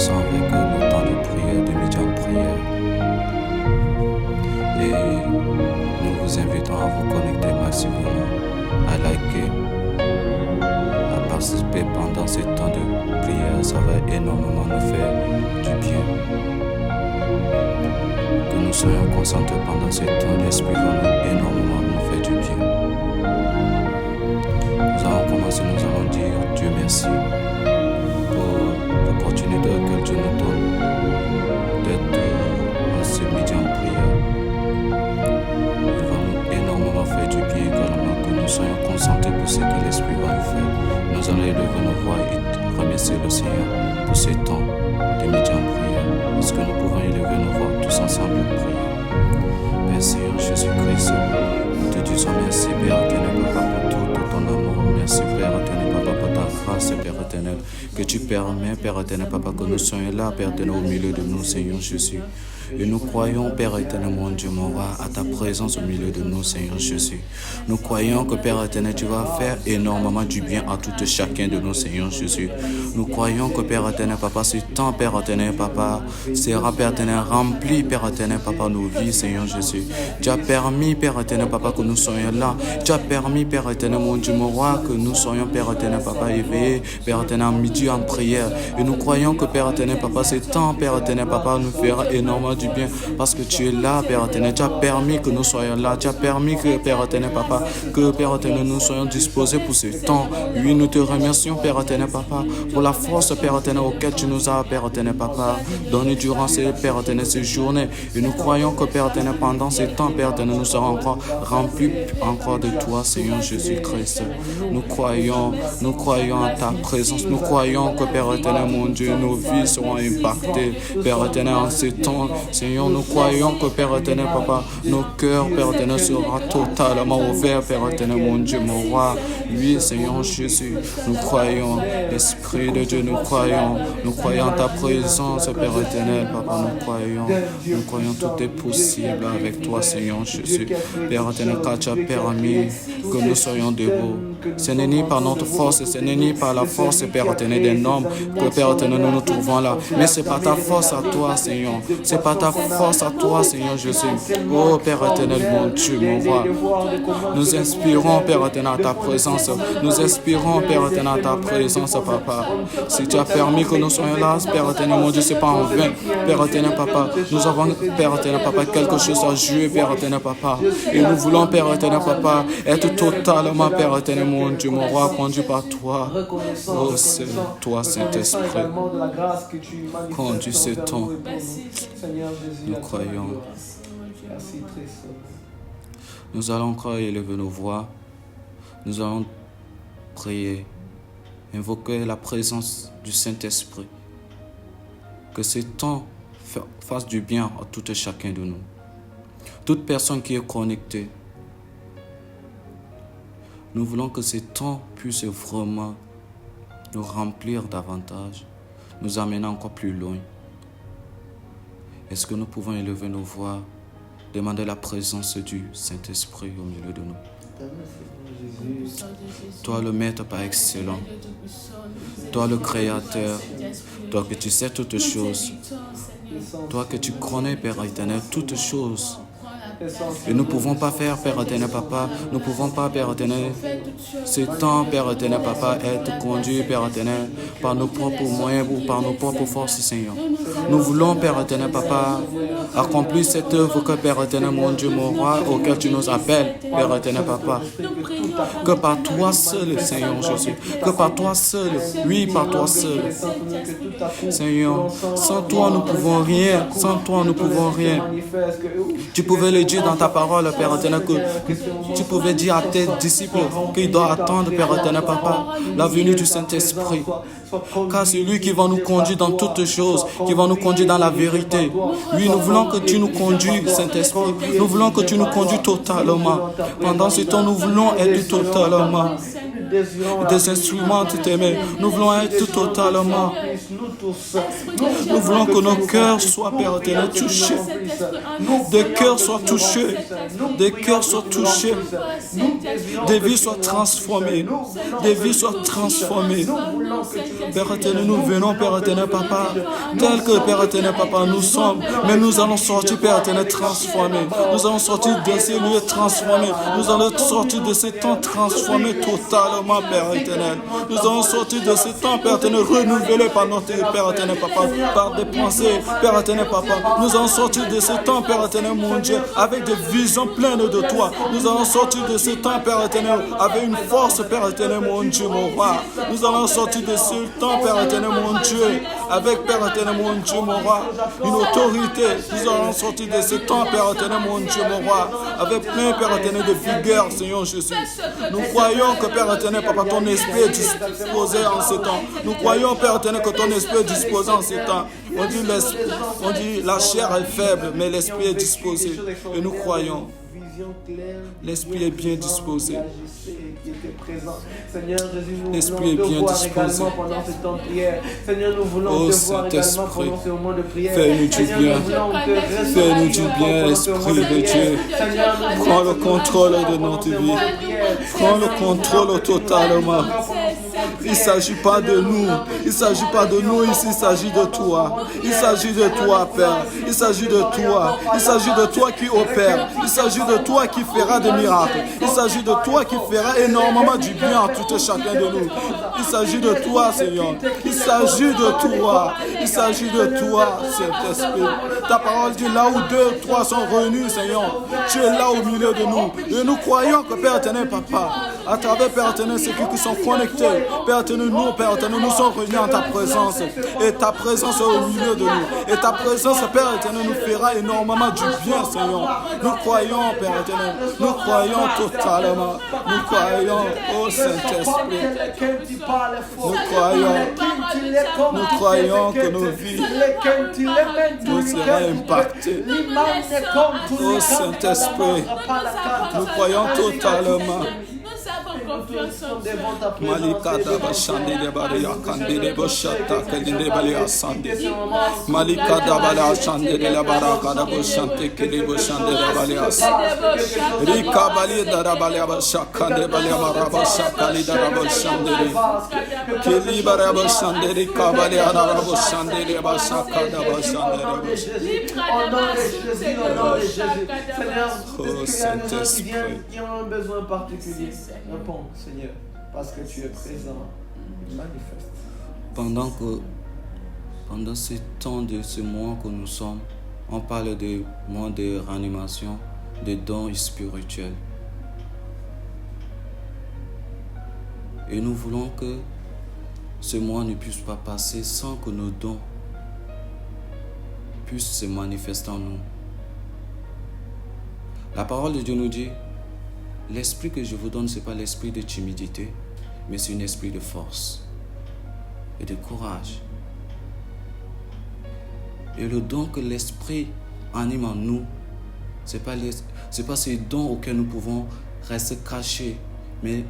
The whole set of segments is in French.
commençons avec nos temps de prière, de midi en prière. Et nous vous invitons à vous connecter massivement, à liker, à participer pendant ces temps de prière. Ça va énormément nous faire du bien. Que nous soyons concentrés pendant ces temps, l'Esprit va énormément nous faire du bien. Nous allons commencer, nous allons dire Dieu merci pour l'opportunité que Dieu nous donne d'être en ce midi en prière. Il va nous énormément faire du bien également, que nous soyons concentrés pour ce que l'Esprit va nous faire. Nous allons élever nos voix et remercier le Seigneur pour ce temps de midi en prière. Est-ce que nous pouvons élever nos voix tous ensemble et prier? Père Seigneur Jésus-Christ, nous te disons merci, Père éternel, Papa, pour tout ton amour. Merci, Père éternel, Papa, pour ta grâce, Père éternel, que tu permets, Père éternel, Papa, que nous soyons là, Père éternel, au milieu de nous, Seigneur Jésus. Et nous croyons, Père éternel, mon Dieu, mon roi, à ta présence au milieu de nous, Seigneur Jésus. Nous croyons que, Père éternel, tu vas faire énormément du bien à tout chacun de nous, Seigneur Jésus. Nous croyons que, Père éternel, Papa, ce temps, Père éternel, Papa, sera, Père éternel, rempli, Père éternel, Papa, nos vies, Seigneur Jésus. Tu as permis, Père éternel, Papa, que nous soyons là. Tu as permis, Père éternel, mon Dieu, mon roi, que nous soyons, Père éternel, Papa, éveillés, Père éternel, en midi en prière. Et nous croyons que, Père éternel, Papa, ce temps, Père éternel, Papa, nous fera énormément du bien, parce que tu es là, Père éternel. Tu as permis que nous soyons là. Tu as permis que, Père éternel, Papa, que, Père éternel, nous soyons disposés pour ce temps. Oui, nous te remercions, Père éternel, Papa, pour la force, Père éternel, auquel tu nous as, Père éternel, Papa, donné durant ces, Père éternel, ces journées. Et nous croyons que, Père éternel, pendant ces temps, Père éternel, nous serons encore remplis encore de toi, Seigneur Jésus-Christ. Nous croyons en ta présence. Nous croyons que, Père éternel, mon Dieu, nos vies seront impactées, Père éternel, en ces temps. Seigneur, nous croyons que, Père éternel, Papa, nos cœurs, Père éternel, sera totalement ouverts, Père éternel, mon Dieu, mon roi. Oui, Seigneur Jésus, nous croyons, Esprit de Dieu, nous croyons en ta présence, Père éternel, Papa, nous croyons, tout est possible avec toi, Seigneur Jésus. Père éternel, car tu as permis que nous soyons debout. Ce n'est ni par notre force, ce n'est ni par la force, Père éternel, des hommes que, Père éternel, nous nous trouvons là. Mais c'est par ta force à toi, Seigneur. C'est par ta force à toi, Seigneur Jésus. Oh, Père éternel, mon Dieu, mon roi. Nous inspirons, Père éternel, à ta présence. Nous inspirons, Père éternel, à ta présence, Papa. Si tu as permis que nous soyons là, Père éternel, mon Dieu, c'est pas en vain. Père éternel, Papa, nous avons, Père éternel, Papa, quelque chose à jouer, Père éternel, Papa. Et nous voulons, Père éternel, Papa, être totalement, Père éternel, mon Dieu, mon roi, conduit par toi. Oh, c'est toi, Saint-Esprit. Conduis ce temps. Nous croyons. Nous allons encore élever nos voix. Nous allons prier, invoquer la présence du Saint-Esprit. Que ce temps fasse du bien à tout et chacun de nous. Toute personne qui est connectée. Nous voulons que ce temps puisse vraiment nous remplir davantage, nous amener encore plus loin. Est-ce que nous pouvons élever nos voix, demander la présence du Saint-Esprit au milieu de nous? Toi le Maître par excellence, toi le Créateur, toi que tu sais toutes choses, toi que tu connais, Père éternel, toutes choses. Et nous ne pouvons pas faire, Père éternel, Papa, nous ne pouvons pas, Père éternel, ce temps, Père éternel, Papa, être conduit, Père éternel, par nos propres moyens ou par nos propres forces, Seigneur. Nous voulons, Père éternel, Papa, accomplir cette œuvre que, Père éternel, mon Dieu, mon roi, auquel tu nous appelles, Père éternel, Papa. Que par toi seul, Seigneur Jésus, que par toi seul, oui, par toi seul. Seigneur, sans toi, nous ne pouvons rien, sans toi, nous ne pouvons rien. Tu pouvais le dire dans ta parole, Père éternel, que tu pouvais dire à tes disciples qu'ils doivent attendre, Père éternel, Papa, la venue du Saint-Esprit. Car c'est lui qui va nous conduire dans toutes choses, qui va nous conduire dans la vérité. Oui, nous voulons que tu nous conduises, Saint-Esprit. Nous voulons que tu nous conduises totalement. Pendant ce temps, nous voulons être totalement des instruments tout aimés. Nous voulons être totalement. Nous voulons que nos cœurs soient, Père éternel, touchés. Des cœurs soient touchés. Des cœurs soient touchés. Des vies soient transformées. Des vies soient transformées. Père éternel, nous venons, Père éternel, Papa, tel que Père éternel, Papa, nous sommes. Mais nous allons sortir, Père éternel, transformés. Nous allons sortir de ces lieux transformés. Nous allons sortir de ces temps transformés totalement, Père éternel. Nous allons sortir de ces temps, Père éternel, renouvelés par notre Père éternel, Papa, par des pensées, Père éternel, Papa. Nous allons sortir de ce temps, Père éternel, mon Dieu, avec des visions pleines de toi. Nous allons sortir de ce temps, Père éternel, avec une force, Père éternel, mon Dieu, mon roi. Nous allons sortir de ce temps, Père éternel, mon Dieu, avec, Père éternel, mon Dieu, mon roi, une autorité. Nous allons sortir de ce temps, Père éternel, mon Dieu, mon roi, avec plein, Père éternel, de vigueur, Seigneur Jésus. Nous croyons que, Père éternel, Papa, ton esprit est disposé en ce temps. Nous croyons, Père éternel, que ton esprit est disposé en ce temps. On dit la chair est faible, mais l'esprit est disposé. Et nous croyons. L'esprit est bien disposé. L'esprit est bien disposé. Oh Saint-Esprit, fais-nous du bien. Fais-nous du bien, Esprit de Dieu. Prends le contrôle de notre vie. Prends le contrôle totalement. Il ne s'agit pas de nous. Il ne s'agit pas de nous ici, il s'agit de toi. Il s'agit de toi, Père. Il s'agit de toi. Il s'agit de toi qui opère. Il s'agit de toi qui fera des miracles. Il s'agit de toi qui fera énormément du bien à tout et chacun de nous. Il s'agit de toi, Seigneur. Il s'agit de toi. Il s'agit de toi, Saint-Esprit. Ta parole dit là où 2 ou 3 sont réunis, Seigneur, tu es là au milieu de nous. Et nous croyons que Père éternel, Papa, à travers Père éternel, ceux qui sont connectés, Père éternel, nous, Père éternel, nous sommes réunis en ta présence. Et ta présence est au milieu de nous. Et ta présence, Père éternel, nous fera énormément du bien, Seigneur. Nous croyons, Père éternel. Nous croyons totalement. Nous croyons au Saint-Esprit. Nous croyons que nos vies nous seront impactées. Au Saint-Esprit, nous croyons totalement. Malika daba shande de bari akande de boshata kelinde bali asande. Malika daba la shande de la baraka da boshante kele boshande de bali asande. Rika bali da bali abashakande bali amaraba shakali da boshande. Keli bara boshande rika bali ara boshande de bashaka da boshande. Oh Saint-Esprit, il y a un besoin particulier. Réponds, Seigneur, parce que tu es présent, manifeste. Pendant ce temps de ce mois que nous sommes, on parle de mois de réanimation, de dons spirituels. Et nous voulons que ce mois ne puisse pas passer sans que nos dons puissent se manifester en nous. La parole de Dieu nous dit, l'esprit que je vous donne, ce n'est pas l'esprit de timidité, mais c'est un esprit de force et de courage. Et le don que l'esprit anime en nous, ce n'est pas ces dons auxquels nous pouvons rester cachés, mais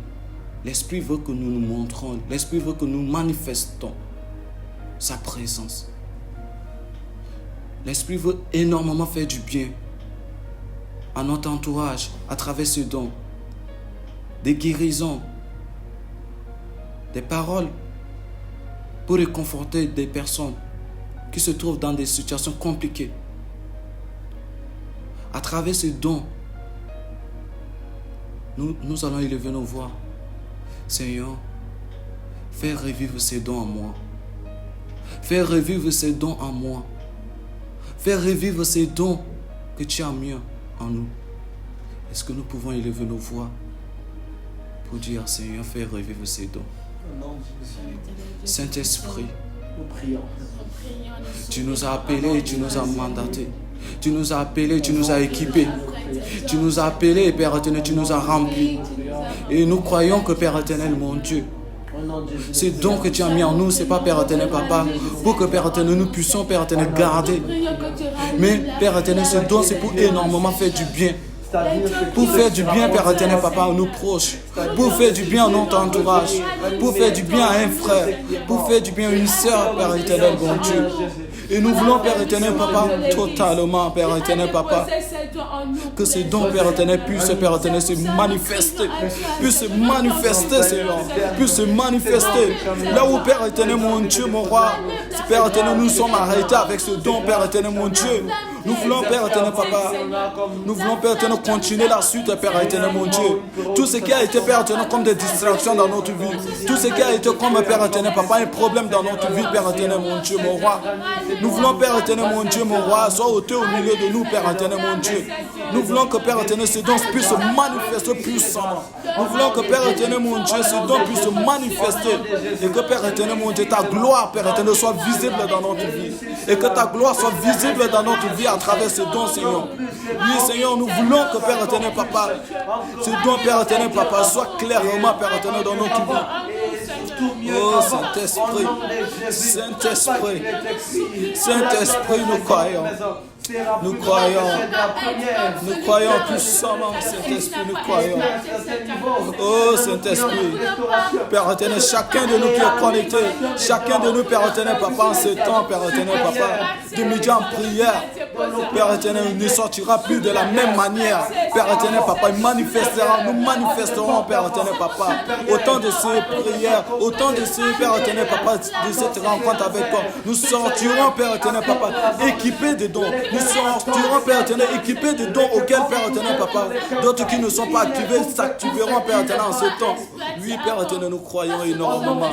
l'esprit veut que nous nous montrons, l'esprit veut que nous manifestons sa présence. L'esprit veut énormément faire du bien à notre entourage à travers ce don. Des guérisons, des paroles pour réconforter des personnes qui se trouvent dans des situations compliquées. À travers ce don, nous allons élever nos voix. Seigneur, fais revivre ces dons en moi. Fais revivre ces dons en moi. Fais revivre ces dons que tu as mis en nous. Est-ce que nous pouvons élever nos voix pour dire, Seigneur, fais revivre ces dons? Saint-Esprit, tu nous as appelés, tu nous as mandatés. Tu nous as appelés, tu nous as équipés. Tu nous as appelés, Père éternel, tu nous as remplis. Et nous croyons que, Père éternel, mon Dieu, ces dons que tu as mis en nous, ce n'est pas, Père éternel, Papa, pour que, Père éternel, nous puissions, Père éternel, garder. Mais, Père éternel, ce don, c'est pour énormément faire du bien. Pour faire du bien, Père éternel, Papa, à nos proches. Pour faire du bien à notre entourage. Pour faire du bien à un frère. Pour faire du bien à une sœur, Père éternel, bon Dieu. Et nous voulons, Père éternel, Papa, totalement, Père éternel, Papa, que ces dons, Père éternel, puissent, Père éternel, se manifester, Seigneur, puissent se manifester. Là où, Père éternel, mon Dieu, mon roi, Père éternel, nous sommes arrêtés avec ce don, Père éternel, mon Dieu. Nous voulons, Père éternel, Papa, nous voulons, Père éternel, continuer la suite, Père éternel, mon Dieu. Tout ce qui a été, Père éternel, comme des distractions dans notre vie, tout ce qui a été comme, Père éternel, Papa, un problème dans notre vie, Père éternel, mon Dieu, mon roi. Nous voulons, Père éternel, mon Dieu, mon roi, sois ôté au milieu de nous, Père éternel, mon Dieu. Nous voulons que, Père éternel, ce don puisse se manifester puissamment. Nous voulons que, Père éternel, mon Dieu, ce don puisse se manifester. Et que, Père éternel, mon Dieu, ta gloire, Père éternel, soit visible dans notre vie. Et que ta gloire soit visible dans notre vie à travers ce don, Seigneur. Oui, Seigneur, nous voulons que, Père éternel, Papa, ce don, Père éternel, Papa, soit clairement, Père éternel, dans notre vie. Oh, Saint-Esprit, Saint-Esprit, Saint-Esprit, nous croyons. Nous croyons puissamment, Saint-Esprit, nous croyons. Oh Saint-Esprit, Père éternel, chacun de nous qui est connecté, chacun de nous, Père éternel, Papa, en ce temps, Père éternel, Papa, de midi en prière, Père éternel, il ne sortira plus de la même manière. Père éternel, Papa, nous manifesterons, Père éternel, Papa, autant de ces prières, autant de ces, Père éternel, Papa, de cette rencontre avec toi. Nous sortirons, Père éternel, Papa, équipés de dons. Nous sortirons, Père éternel, équipés de dons auxquels, Père éternel, Papa, d'autres qui ne sont pas activés s'activeront, Père éternel, en ce temps. Oui, Père éternel, nous croyons énormément.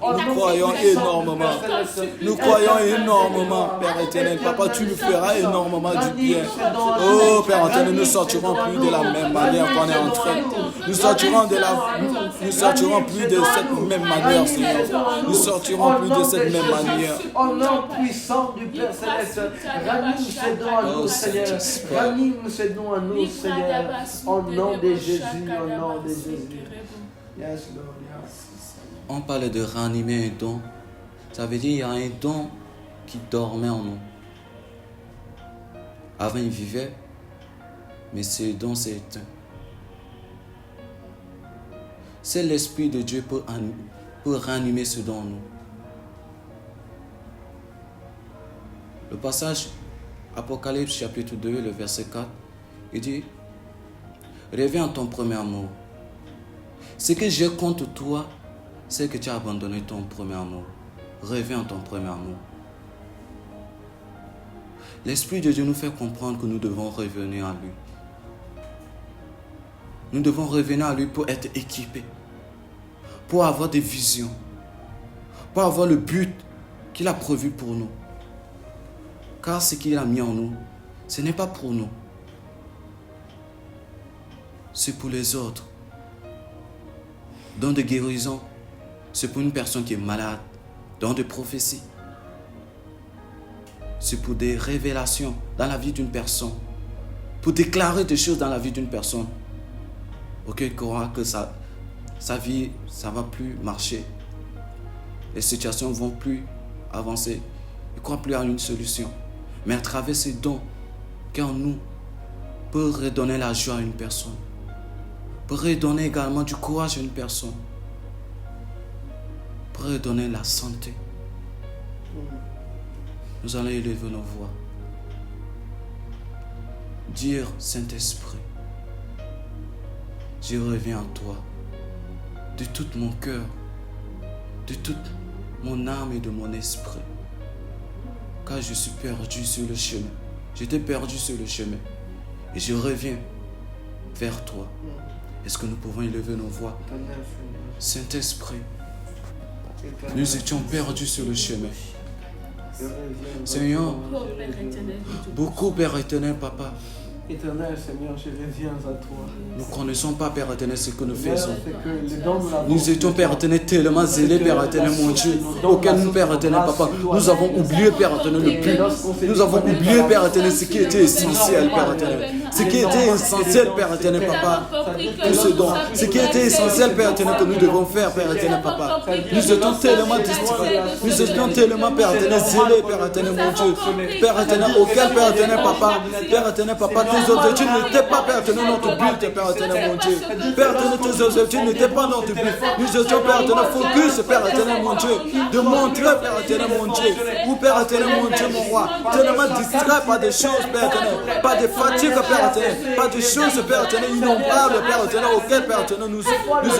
Nous croyons énormément. Nous croyons énormément, Père éternel. Papa, tu nous feras énormément du bien. Oh, Père éternel, nous sortirons plus de la même manière qu'on est entré. Nous sortirons plus de cette même manière, Seigneur. Nous sortirons plus de cette même manière. Au nom puissant du Père Céleste, ranime ces dons à nous, Seigneur. Ranime ces dons à nous, Seigneur. Au nom de Jésus, au nom de Jésus. Yes, Lord, yes. On parle de ranimer un don. Ça veut dire qu'il y a un don qui dormait en nous. Avant, il vivait, mais ce don s'est éteint. C'est l'Esprit de Dieu pour ranimer ce don en nous. Le passage Apocalypse chapitre 2, le verset 4, il dit « Reviens à ton premier amour. Ce que j'ai contre toi, c'est que tu as abandonné ton premier amour. Reviens à ton premier amour. » L'Esprit de Dieu nous fait comprendre que nous devons revenir à lui. Nous devons revenir à lui pour être équipés, pour avoir des visions, pour avoir le but qu'il a prévu pour nous. Car ce qu'il a mis en nous, ce n'est pas pour nous. C'est pour les autres. Don de guérison, c'est pour une personne qui est malade. Don de prophétie, c'est pour des révélations dans la vie d'une personne. Pour déclarer des choses dans la vie d'une personne. Auquel croit que sa vie, ça ne va plus marcher. Les situations ne vont plus avancer. Il ne croit plus à une solution. Mais à travers ces dons qui en nous peut redonner la joie à une personne, peut redonner également du courage à une personne, peut redonner la santé. Nous allons élever nos voix. Dire Saint-Esprit, je reviens à toi de tout mon cœur, de toute mon âme et de mon esprit. Car je suis perdu sur le chemin. J'étais perdu sur le chemin. Et je reviens vers toi. Est-ce que nous pouvons élever nos voix? Saint-Esprit, nous étions perdus sur le chemin. Seigneur, beaucoup, Père éternel, Papa. Éternel Seigneur, je reviens à toi. Nous ne connaissons pas, Père éternel, ce que nous faisons. Nous étions, Père éternel, tellement zélés, Père éternel, mon Dieu, auquel nous, Père éternel, Papa, nous avons oublié, Père éternel, le but. Nous avons oublié, Père éternel, ce qui était essentiel, Père éternel. Ce qui était essentiel, Père éternel, Papa, pour ce don. Ce qui était essentiel, Père éternel, que nous devons faire, Père éternel, Papa. Nous étions tellement distraits. Nous étions tellement, Père éternel, zélés, Père éternel, mon Dieu. Père éternel, auquel, Père éternel, Papa, tes objectifs n'étaient pas, Père éternel, notre but, Père éternel, mon Dieu. Père éternel, tes objectifs n'étaient pas notre but. Nous étions, Père éternel, focus, Père éternel, mon Dieu, de montrer, Père éternel, mon Dieu, ou Père éternel, mon Dieu, mon roi, tellement distrait par des choses, Père éternel, pas de fatigue, Père éternel, pas de choses, Père éternel, innombrables, Père éternel, auxquelles, Père éternel, nous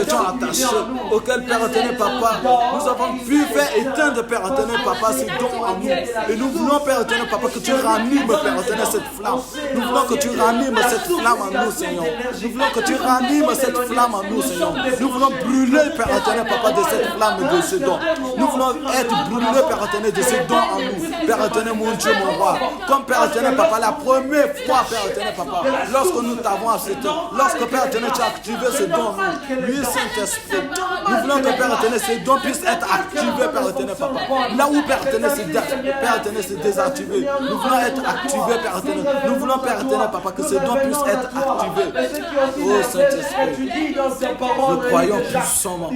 étions attachés, auxquelles, Père éternel, Papa, nous avons pu faire éteindre, Père éternel, Papa, ces dons en nous. Et nous voulons, Père éternel, Papa, que tu ranimes, Père éternel, cette flamme. Nous voulons que tu ranimes cette flamme en nous, Seigneur. Nous voulons que tu ranimes cette flamme en nous, Seigneur. Nous voulons brûler, Père éternel, Papa, de cette flamme de ce don. Nous voulons être brûlés, Père éternel, de ce don en nous. Père éternel, mon Dieu, mon roi. Comme Père éternel, Papa, la première fois, Père éternel, Papa, lorsque nous t'avons accepté, lorsque Père éternel, tu as activé ce don en nous, lui, Saint-Esprit, nous voulons que Père éternel, ce don puisse être activé, Père éternel, Papa. Là où Père éternel, c'est désactivé, nous voulons être activés, Père éternel. Nous voulons, Père éternel, Papa, que ce don puisse être activé. Oh Saint-Esprit, nous croyons puissamment.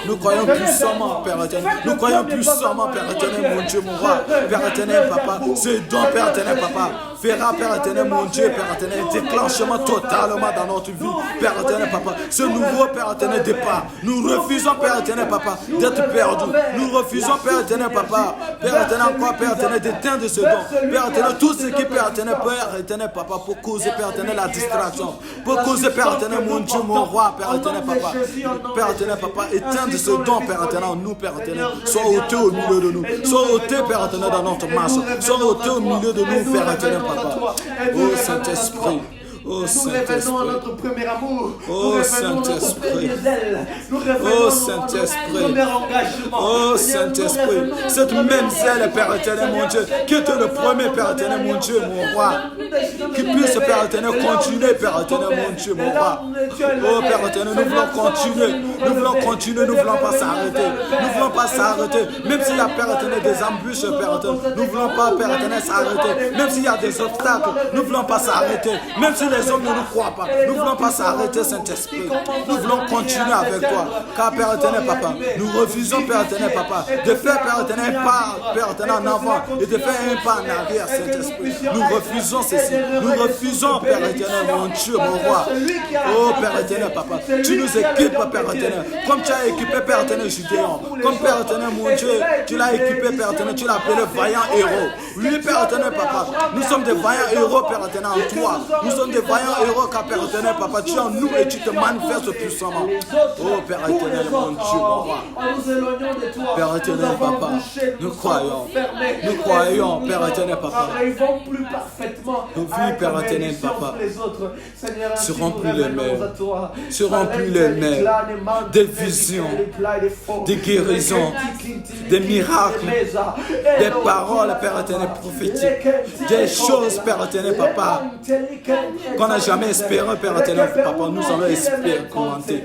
Nous croyons puissamment, Père éternel. Nous croyons puissamment, Père éternel, mon Dieu, mon roi. Père éternel, Papa, ce don, Père éternel, Papa, fera, Père éternel, mon Dieu, Père éternel, déclenchement totalement dans notre vie, Père éternel, Papa. Ce nouveau, Père éternel, départ. Nous refusons, Père éternel, Papa, d'être perdus. Nous refusons, Père éternel, Papa, Père éternel, encore, Père éternel, d'éteindre ce don. Père éternel, tout ce qui, Père éternel, Père éternel, Papa, pour causer, Père éternel, la distraction. Pour causer, Père éternel, mon Dieu, mon roi, Père éternel, Papa. Père éternel, Papa, éteindre ce don, Père éternel, en nous, Père éternel. Sois ôté au milieu de nous. Sois ôté, Père éternel, dans notre masse. Sois ôté au milieu de nous, Père éternel, Papa. Oh Saint-Esprit. Oh Saint-Esprit. Notre premier amour. Oh Saint-Esprit. Oh Saint-Esprit. Oh Saint-Esprit. Cette même zèle, Père éternel, mon Dieu, qui était le premier, Père éternel, mon Dieu, mon roi. Qui puisse, Père éternel, continuer, Père éternel, mon Dieu, mon roi. Oh Père éternel, nous voulons continuer. Nous voulons continuer, nous ne voulons pas s'arrêter. Nous ne voulons pas s'arrêter. Même s'il y a, Père éternel, des embûches, Père éternel, nous ne voulons pas, Père éternel, s'arrêter. Même s'il y a des obstacles, nous ne voulons pas s'arrêter. Même si les hommes ne nous croient pas, nous ne voulons pas s'arrêter, Saint-Esprit. Nous voulons continuer avec toi. Car, Père éternel, Papa, nous refusons, Père éternel, Papa, de faire, Père éternel, un pas, Père éternel, en avant et de faire un pas en arrière, Saint-Esprit. Nous refusons ceci. Nous refusons, Père éternel, mon Dieu, mon roi. Oh, Père éternel, Papa, tu nous équipes, Père éternel, comme tu as équipé, Père éternel, Gideon. Comme, Père éternel, mon Dieu, tu l'as équipé, Père éternel, tu l'as appelé vaillant héros. Lui, Père éternel, Papa, nous sommes des vaillants héros, Père éternel, en toi. Nous sommes des vaillants héros, car, Père éternel, Papa, tu es en nous et tu te manifestes puissamment. Oh, Père éternel, mon Dieu, mon roi. Père éternel, Papa, nous croyons, Père éternel, Papa. Nos vies, Père éternel, Papa, seront plus les mêmes, seront plus les mêmes. Des visions, des guérisons, des miracles, des paroles, Père éternel, prophétiques, des choses, Père éternel, Papa, qu'on n'a jamais espéré, Père éternel, Papa. Nous allons expérimenter.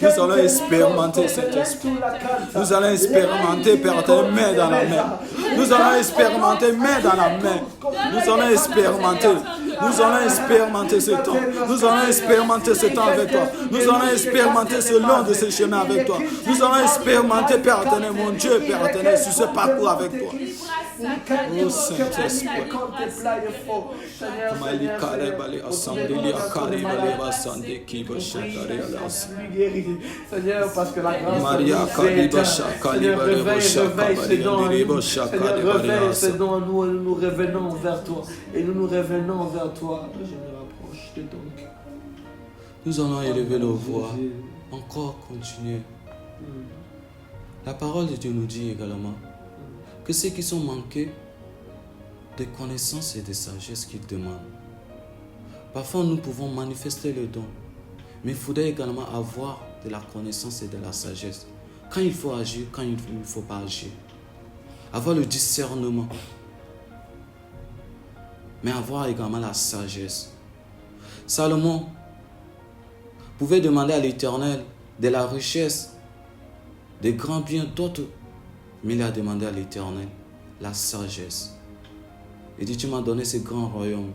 Nous allons expérimenter cet esprit. Nous allons expérimenter, Père éternel, main dans la main. Nous allons expérimenter main dans la main. Nous allons expérimenter. Nous allons expérimenter ce temps. Nous allons expérimenter ce temps avec toi. Nous allons expérimenter ce long de ce chemin avec toi. Nous allons expérimenter, Père éternel, mon Dieu, Père éternel, sur ce parcours avec toi. Oh Saint-Esprit. Seigneur, parce que la grâce réveille ces dons en nous et nous revenons vers toi. Et nous revenons vers toi. Je me rapproche de ton cœur. Nous allons élever nos voix, encore continuer. La parole de Dieu nous dit également que ceux qui sont manqués de connaissance et de sagesse qu'ils demandent. Parfois, nous pouvons manifester le don, mais il faudrait également avoir de la connaissance et de la sagesse. Quand il faut agir, quand il ne faut pas agir. Avoir le discernement, mais avoir également la sagesse. Salomon pouvait demander à l'Éternel de la richesse, des grands biens, d'autres. Mais il a demandé à l'Éternel la sagesse. Il dit, tu m'as donné ce grand royaume.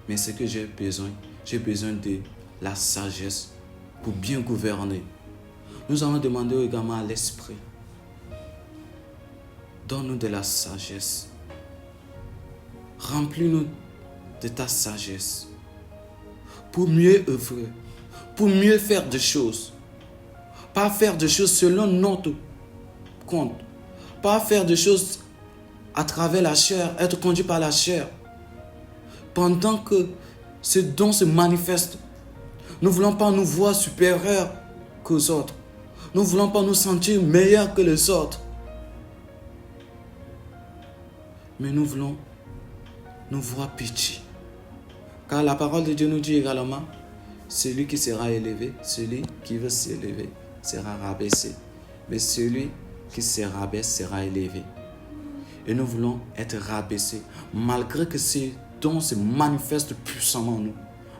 Mais ce que j'ai besoin de la sagesse pour bien gouverner. Nous allons demander également à l'Esprit. Donne-nous de la sagesse. Remplis-nous de ta sagesse pour mieux œuvrer, pour mieux faire des choses. Pas faire des choses selon notre compte. Pas faire des choses à travers la chair, être conduit par la chair. Pendant que ce don se manifeste, nous ne voulons pas nous voir supérieurs qu'aux autres. Nous ne voulons pas nous sentir meilleurs que les autres. Mais nous voulons nous voir petits. Car la parole de Dieu nous dit également, celui qui sera élevé, celui qui veut s'élever, sera rabaissé. Mais celui qui se rabaisse sera élevé. Et nous voulons être rabaissés. Malgré que ces dons se manifestent puissamment en nous,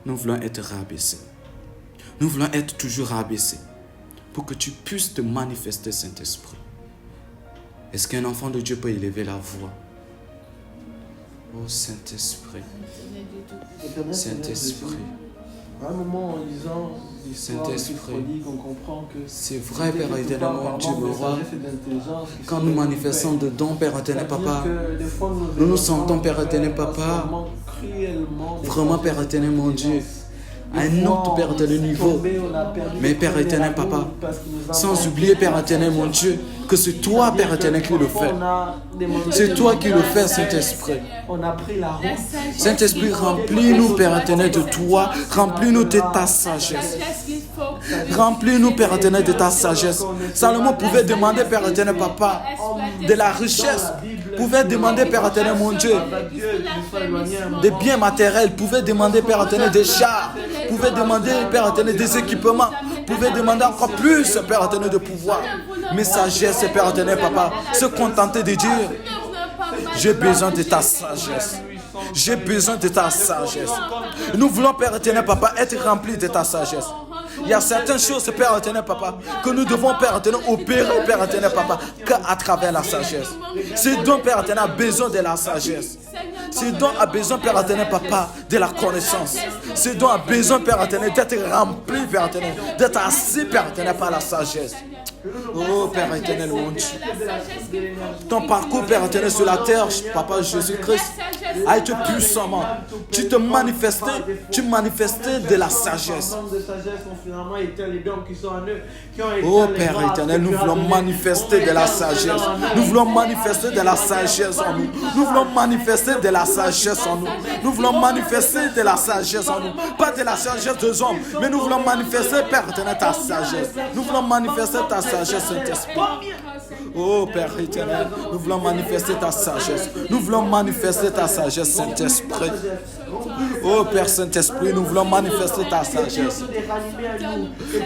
nous voulons être rabaissés. Nous voulons être toujours rabaissés pour que tu puisses te manifester, Saint-Esprit. Est-ce qu'un enfant de Dieu peut élever la voix? Oh Saint-Esprit, Saint-Esprit. À un moment, en lisant l'histoire du prodigue, on comprend que c'est vrai, Père éternel, mon Dieu, mon roi. Quand nous manifestons de dons, Père éternel, Papa, nous nous sentons, Père éternel, Papa, vraiment, Père éternel, mon Dieu, à un autre, Père éternel, niveau. Mais Père éternel, Papa, sans oublier, Père éternel, mon Dieu, que c'est toi, Père éternel, qui le fais. C'est toi qui le fais, Saint-Esprit. Saint-Esprit, remplis-nous, Père éternel, de toi. Remplis-nous de ta sagesse. Remplis-nous, Père éternel, de ta sagesse. Salomon pouvait demander, Père éternel, Papa, de la richesse. Pouvait demander, Père éternel, mon Dieu, des biens matériels. Pouvait demander, Père éternel, des chars. Pouvait demander, Père éternel, des équipements. Pouvait demander encore plus, Père éternel, de pouvoir. Mais sagesse, Père éternel, Papa, se contenter de dire, j'ai besoin de ta sagesse. J'ai besoin de ta sagesse. Nous voulons, Père éternel, Papa, être remplis de ta sagesse. Il y a certaines choses, Père éternel, Papa, que nous devons, Père éternel, opérer, Père éternel, Papa, qu'à travers la sagesse. C'est donc, Père éternel, a besoin de la sagesse. C'est donc a besoin, Père éternel, Papa, de la connaissance. C'est donc a besoin, Père éternel, d'être rempli, Père éternel, d'être assis, Père éternel, par la sagesse. Oh Père éternel, mon Dieu. Ton parcours, Père éternel, sur la terre, Papa Jésus-Christ, a été puissamment. Tu te manifestais, tu manifestais de la sagesse. Oh Père éternel, nous voulons manifester de la sagesse. Nous voulons manifester de la sagesse en nous. Nous voulons manifester de la sagesse en nous. Nous voulons manifester de la sagesse en nous. Pas de la sagesse des hommes, mais nous voulons manifester, Père éternel, ta sagesse. Nous voulons manifester ta sagesse, Saint-Esprit. Oh Père éternel, nous voulons manifester ta sagesse. Nous voulons manifester ta sagesse, Saint-Esprit. Oh Père Saint-Esprit, nous voulons manifester ta sagesse.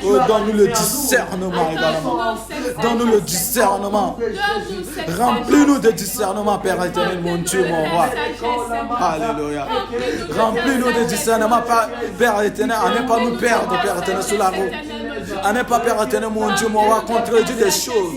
Oh, donne-nous le discernement également. Donne-nous le discernement. Remplis-nous de discernement, Père éternel, mon Dieu, mon roi. Alléluia. Remplis-nous de discernement, Père éternel, à ne pas nous perdre, Père éternel, sur la route. À ne pas, Père éternel, mon Dieu, mon roi, contredire des choses.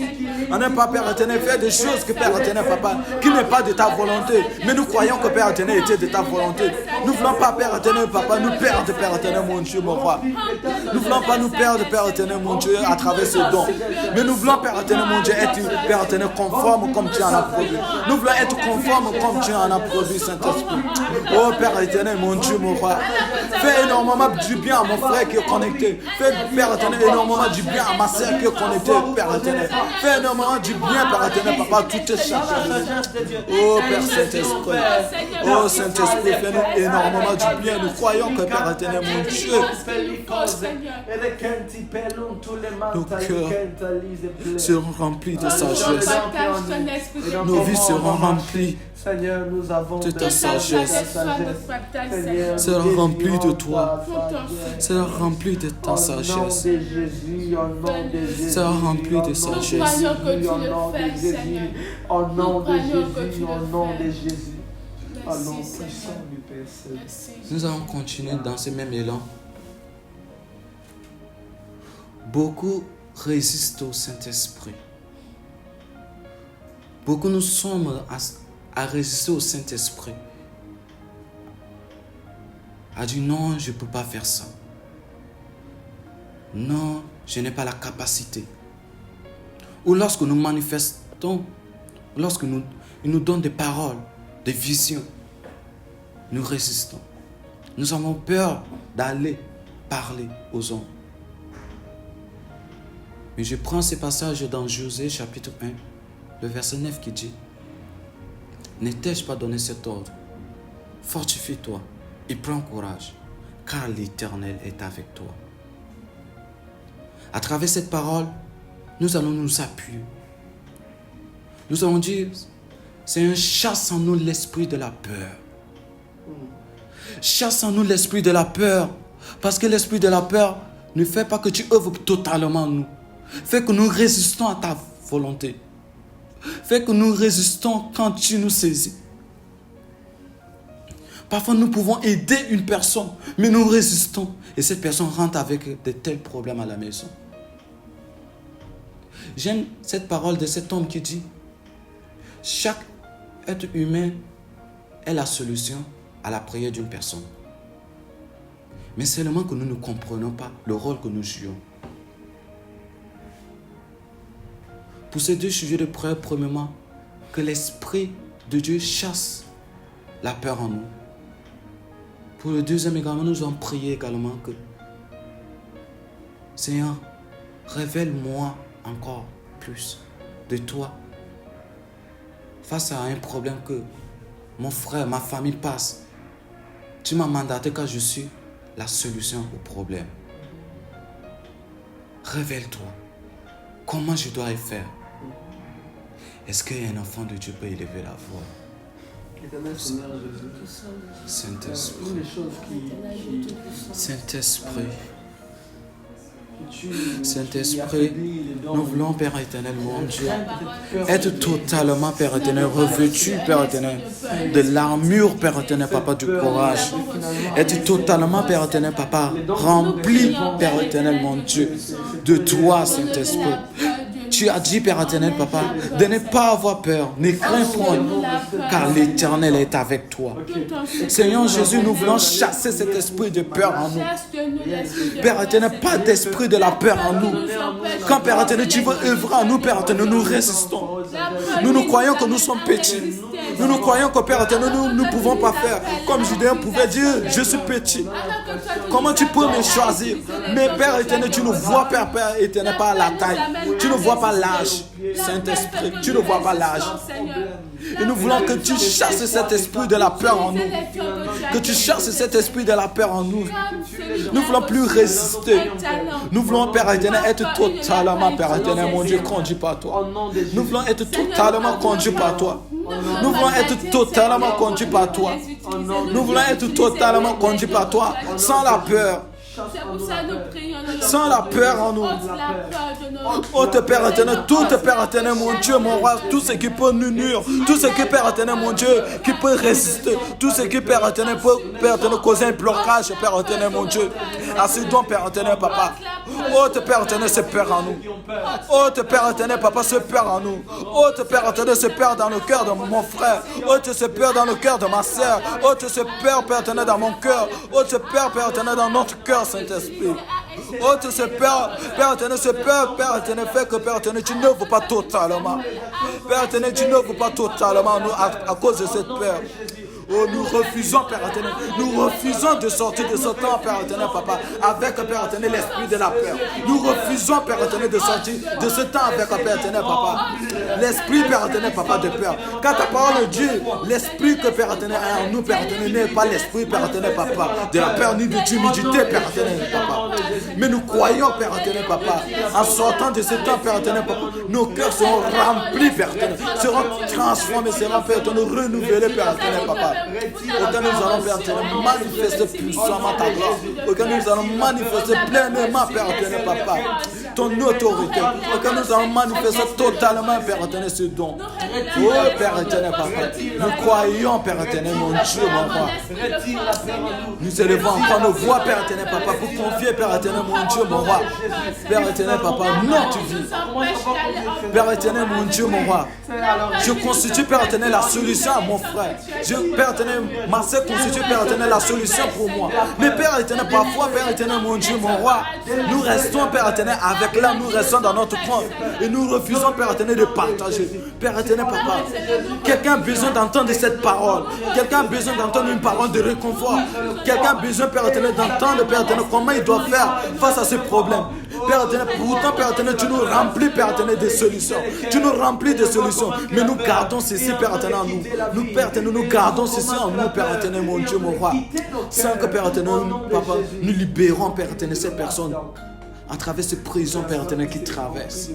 À ne pas, Père éternel, faire des choses que, Père éternel, Papa, qui n'est pas de ta volonté. Mais nous croyons que, Père éternel, était de ta volonté. Nous ne voulons pas, Père éternel, Papa, nous perdre, Père éternel, mon Dieu, mon roi. Nous ne voulons pas nous perdre, Père éternel, mon Dieu, à travers ce don. Mais nous voulons, Père éternel, mon Dieu, être, Père éternel, conforme comme tu en as produit. Nous voulons être conforme comme tu en as produit, Saint-Esprit. Oh, Père éternel, mon Dieu, mon roi. Fais énormément du bien à mon frère qui est connecté. Fais, Père éternel, énormément du bien à ma sœur qui est connectée, Père éternel. Fais énormément du bien, Père éternel, Papa, tout est chacun. Oh, Père Saint-Esprit. Oh, Saint-Esprit, fais-nous énormément du bien. Nous croyons que, Père éternel, mon Dieu, nos cœurs seront remplis de sagesse. Nos vies seront remplies Seigneur, nous avons de ta sagesse. Seront remplies de toi. Seront remplies de ta sagesse. Seront remplies de sagesse. Au nom de Jésus, au nom de Jésus. Au nom puissant du Père Saint. Nous allons continuer dans ce même élan. Beaucoup résistent au Saint-Esprit. Beaucoup nous sommes à résister au Saint-Esprit. A dit non, je ne peux pas faire ça. Non, je n'ai pas la capacité. Ou lorsque nous manifestons, lorsque il nous donne des paroles, des visions, nous résistons. Nous avons peur d'aller parler aux hommes. Mais je prends ces passages dans Josué chapitre 1, le verset 9 qui dit: ne t'ai-je pas donné cet ordre? Fortifie-toi et prends courage, car l'Éternel est avec toi. À travers cette parole, nous allons nous appuyer. Nous allons dire, Seigneur, chasse en nous l'esprit de la peur. Chasse en nous l'esprit de la peur, parce que l'esprit de la peur ne fait pas que tu œuvres totalement en nous. Fait que nous résistons à ta volonté. Fait que nous résistons quand tu nous saisis. Parfois, nous pouvons aider une personne, mais nous résistons. Et cette personne rentre avec de tels problèmes à la maison. J'aime cette parole de cet homme qui dit: chaque être humain est la solution à la prière d'une personne. Mais seulement que nous ne comprenons pas le rôle que nous jouons. Pour ces deux sujets de prière, premièrement, que l'Esprit de Dieu chasse la peur en nous. Pour le deuxième également, nous allons prier également que Seigneur, révèle-moi encore plus de toi face à un problème que mon frère, ma famille passe. Tu m'as mandaté car je suis la solution au problème. Révèle-toi. Comment je dois y faire? Est-ce qu'un enfant de Dieu peut élever la voix? Éternel Seigneur Jésus, Saint-Esprit, toutes les choses Saint-Esprit, qui Saint-Esprit, nous voulons, Père éternel, mon Dieu, être être totalement, Père éternel, revêtu, Père éternel, de l'armure, Père éternel, Papa, du courage. Être totalement, Père éternel, Papa, rempli, Père éternel, mon Dieu, de toi, Saint-Esprit. Tu as dit, Père éternel, Papa, de ne pas avoir peur, ne crains point, car l'Éternel est avec toi. Seigneur Jésus, nous voulons chasser cet esprit de peur en nous. Père éternel, pas d'esprit de la peur en nous. Quand, Père éternel, tu veux œuvrer en nous, Père éternel, nous résistons. Nous croyons que nous sommes petits. Nous croyons que, Père éternel, nous ne pouvons pas faire. Comme Judéen pouvait dire, je suis petit. Comment tu peux me choisir? Mais Père éternel, tu nous vois, Père éternel, pas la taille. Tu ne vois pas l'âge. Saint-Esprit, tu ne vois pas l'âge. Et nous voulons que tu chasses cet esprit de la peur en nous. Que tu chasses cet esprit de la peur en nous. Nous ne voulons plus résister. Nous voulons, Père éternel, être totalement, Père éternel, mon Dieu, conduit par toi. Nous voulons être totalement conduits par toi. Nous voulons être totalement conduits par toi. Nous voulons être totalement conduits par toi, sans la peur. Sans la peur en nous. Ôte, Père éternel, tout, Père éternel, mon Dieu, mon roi, tout ce qui peut nous nuire, tout ce qui, Père éternel, mon Dieu, qui peut résister, tout ce qui, Père éternel, peut, Père éternel, causer un blocage, Père éternel, mon Dieu. À ce don, Père éternel, Papa. Ôte, Père éternel, ce peur en nous. Ôte, Père éternel, Papa, ce peur en nous. Ôte, Père éternel, ce peur dans le cœur de mon frère. Ôte ce peur dans le cœur de ma sœur. Ôte ce peur, Père éternel, dans mon cœur. Ôte ce peur, Père éternel, dans notre cœur, Saint-Esprit. Ôte ce peur, Père éternel, ce peur, Père éternel, fait que, Père éternel, tu n'œuvres pas totalement. Père éternel, tu n'œuvres pas totalement à cause de cette peur. Oh, nous refusons, Père éternel, nous refusons de sortir de ce temps, Père éternel, Papa, avec, Père éternel, l'esprit de la peur. Nous refusons, Père éternel, de sortir de ce temps avec, Père éternel, Papa, l'esprit, Père éternel, Papa, de peur. Car ta parole dit, l'esprit que, Père éternel, a en nous, Père éternel, n'est pas l'esprit, Père éternel, Papa, de la peur ni de timidité, Père éternel, Papa. Mais nous croyons, Père éternel, Papa, en sortant de ce temps, Père éternel, Papa, nos cœurs seront remplis, Père éternel, seront transformés, seront, Père éternel, renouvelés, Père éternel, Papa. Auquel nous allons, Père éternel, manifester puissamment ta gloire. Auquel nous allons manifester pleinement, Père éternel, Papa, ton autorité. Auquel nous allons manifester totalement, Père éternel, ce don. Oh, Père éternel, Papa, nous croyons, Père éternel, mon Dieu, mon roi. Nous élevons encore nos voix, Père éternel, Papa, pour confier, Père éternel, mon Dieu, mon roi. Père éternel, Papa, notre vie. Père éternel, mon Dieu, mon roi. Je constitue, Père éternel, la solution à mon frère. Père éternel, ma sœur constitue, Père éternel, la solution pour moi. Mais Père éternel, parfois, Père éternel, mon Dieu, mon roi, nous restons, Père éternel, avec là, nous restons dans notre coin et nous refusons, Père éternel, de partager. Père éternel, Papa, quelqu'un a besoin d'entendre cette parole. Quelqu'un a besoin d'entendre une parole de réconfort. Quelqu'un a besoin, Père éternel, d'entendre, Père éternel, comment il doit faire face à ce problème. Père éternel, pourtant, Père éternel, tu nous remplis, Père éternel, des solutions. Tu nous remplis des solutions. Mais nous gardons ceci, Père éternel, en nous. Nous, Père éternel, nous gardons ceci en nous, Père éternel, mon Dieu, mon roi. Sans que, Père éternel, Papa, nous libérons, Père éternel, ces personnes à travers ces prisons, Père éternel, qui traversent.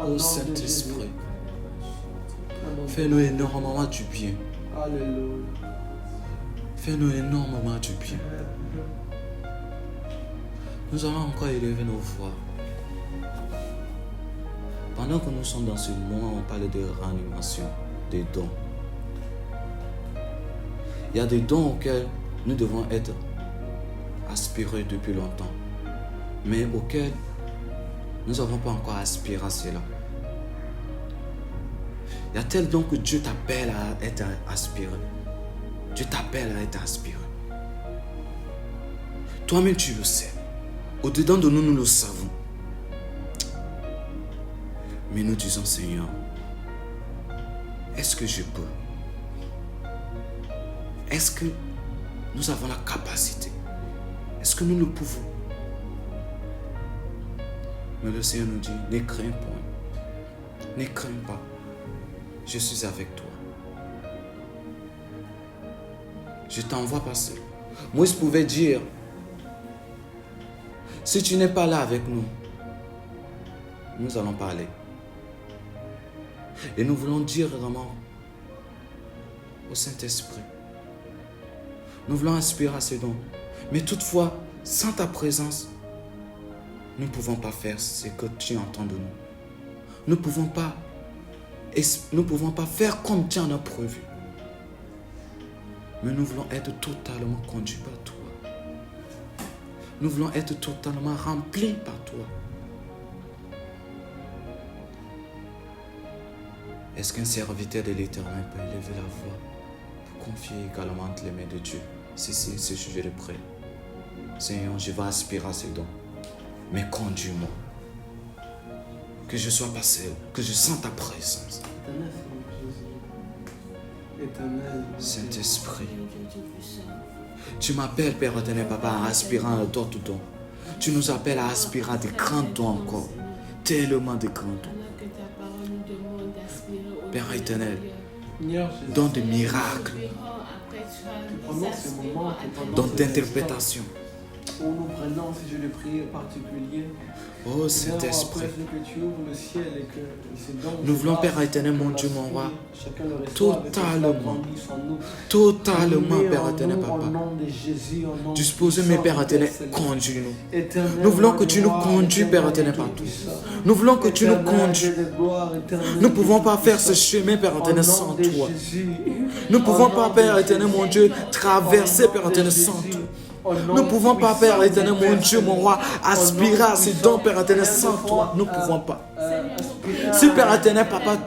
Oh Saint-Esprit, fais-nous énormément du bien. Fais-nous énormément du bien. Nous allons encore élever nos voix. Pendant que nous sommes dans ce moment, on parle de réanimation, des dons. Il y a des dons auxquels nous devons être aspirés depuis longtemps, mais auxquels nous n'avons pas encore aspiré à cela. Il y a tel don que Dieu t'appelle à être aspiré. Dieu t'appelle à être aspiré. Toi-même, tu le sais. Au-dedans de nous, nous le savons. Mais nous disons, Seigneur, est-ce que je peux? Est-ce que nous avons la capacité? Est-ce que nous le pouvons? Mais le Seigneur nous dit, ne crains pas. Ne crains pas. Je suis avec toi. Je t'envoie passer. Moïse pouvait dire, si tu n'es pas là avec nous, nous allons parler. Et nous voulons dire vraiment au Saint-Esprit. Nous voulons aspirer à ce don. Mais toutefois, sans ta présence, nous ne pouvons pas faire ce que tu entends de nous. Nous ne pouvons pas faire comme tu en as prévu. Mais nous voulons être totalement conduits par toi. Nous voulons être totalement remplis par toi. Est-ce qu'un serviteur de l'Éternel peut élever la voix pour confier également entre les mains de Dieu? Si c'est ce sujet de prière. Seigneur, je vais aspirer à ce don. Mais conduis-moi. Que je sois pas seul, que je sente ta présence. Saint-Esprit, tu m'appelles, Père éternel, Papa, à aspirer à d'autres dons. Tu nous appelles à aspirer à des grands dons encore. Tellement de grands dons. Père éternel, don de miracles, don d'interprétation. Où nous prenons ces jeux de prière particuliers. Oh Saint-Esprit, nous voulons, Père éternel, mon Dieu, mon roi, totalement, Père éternel, Papa, disposez, mes Père éternel, conduis-nous. Nous voulons que tu nous conduis, Père éternel, partout. Nous voulons que tu nous conduis. Nous ne pouvons pas faire ce chemin, Père éternel, sans toi. Nous ne pouvons pas, Père éternel, mon Dieu, traverser, Père éternel, sans toi. Nous ne pouvons pas, Père éternel, mon Dieu, mon roi, aspirer à ces dons, Père éternel, sans toi. Nous ne pouvons pas. Si, Père éternel, Papa,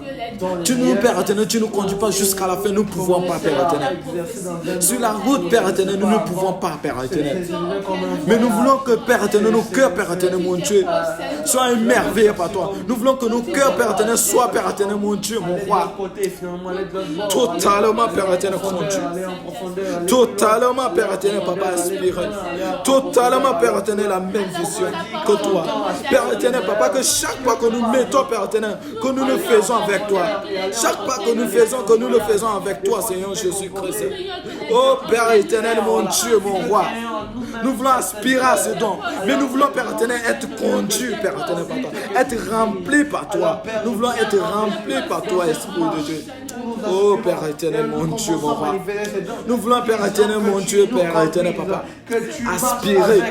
tu nous, Père éternel, tu ne nous conduis pas jusqu'à la fin, nous ne pouvons pas, Père éternel. Sur la route, Père éternel, nous ne pouvons pas, Père éternel. Mais nous voulons que, Père éternel, nos cœurs, Père éternel, mon Dieu, soient émerveillés par toi. Nous voulons que nos cœurs, Père éternel, soient, Père éternel, mon Dieu, mon roi, totalement, Père éternel, conduit. Totalement, Père éternel, Papa, aspiré. Totalement, Père éternel, la même vision que toi. Père éternel, Papa, que chaque fois que nous mettons, Père éternel, que nous le faisons avec toi. Chaque pas que nous le faisons avec toi, Seigneur Jésus-Christ. Oh Père éternel, mon Dieu, mon roi. Nous voulons aspirer à ce don. Mais nous voulons, Père éternel, être conduits, Père éternel, Papa. Être remplis par toi. Nous voulons être remplis par toi, Esprit de Dieu. Oh Père éternel, mon Dieu, mon roi. Nous voulons, Père éternel, mon Dieu, Père éternel, Papa, aspirer.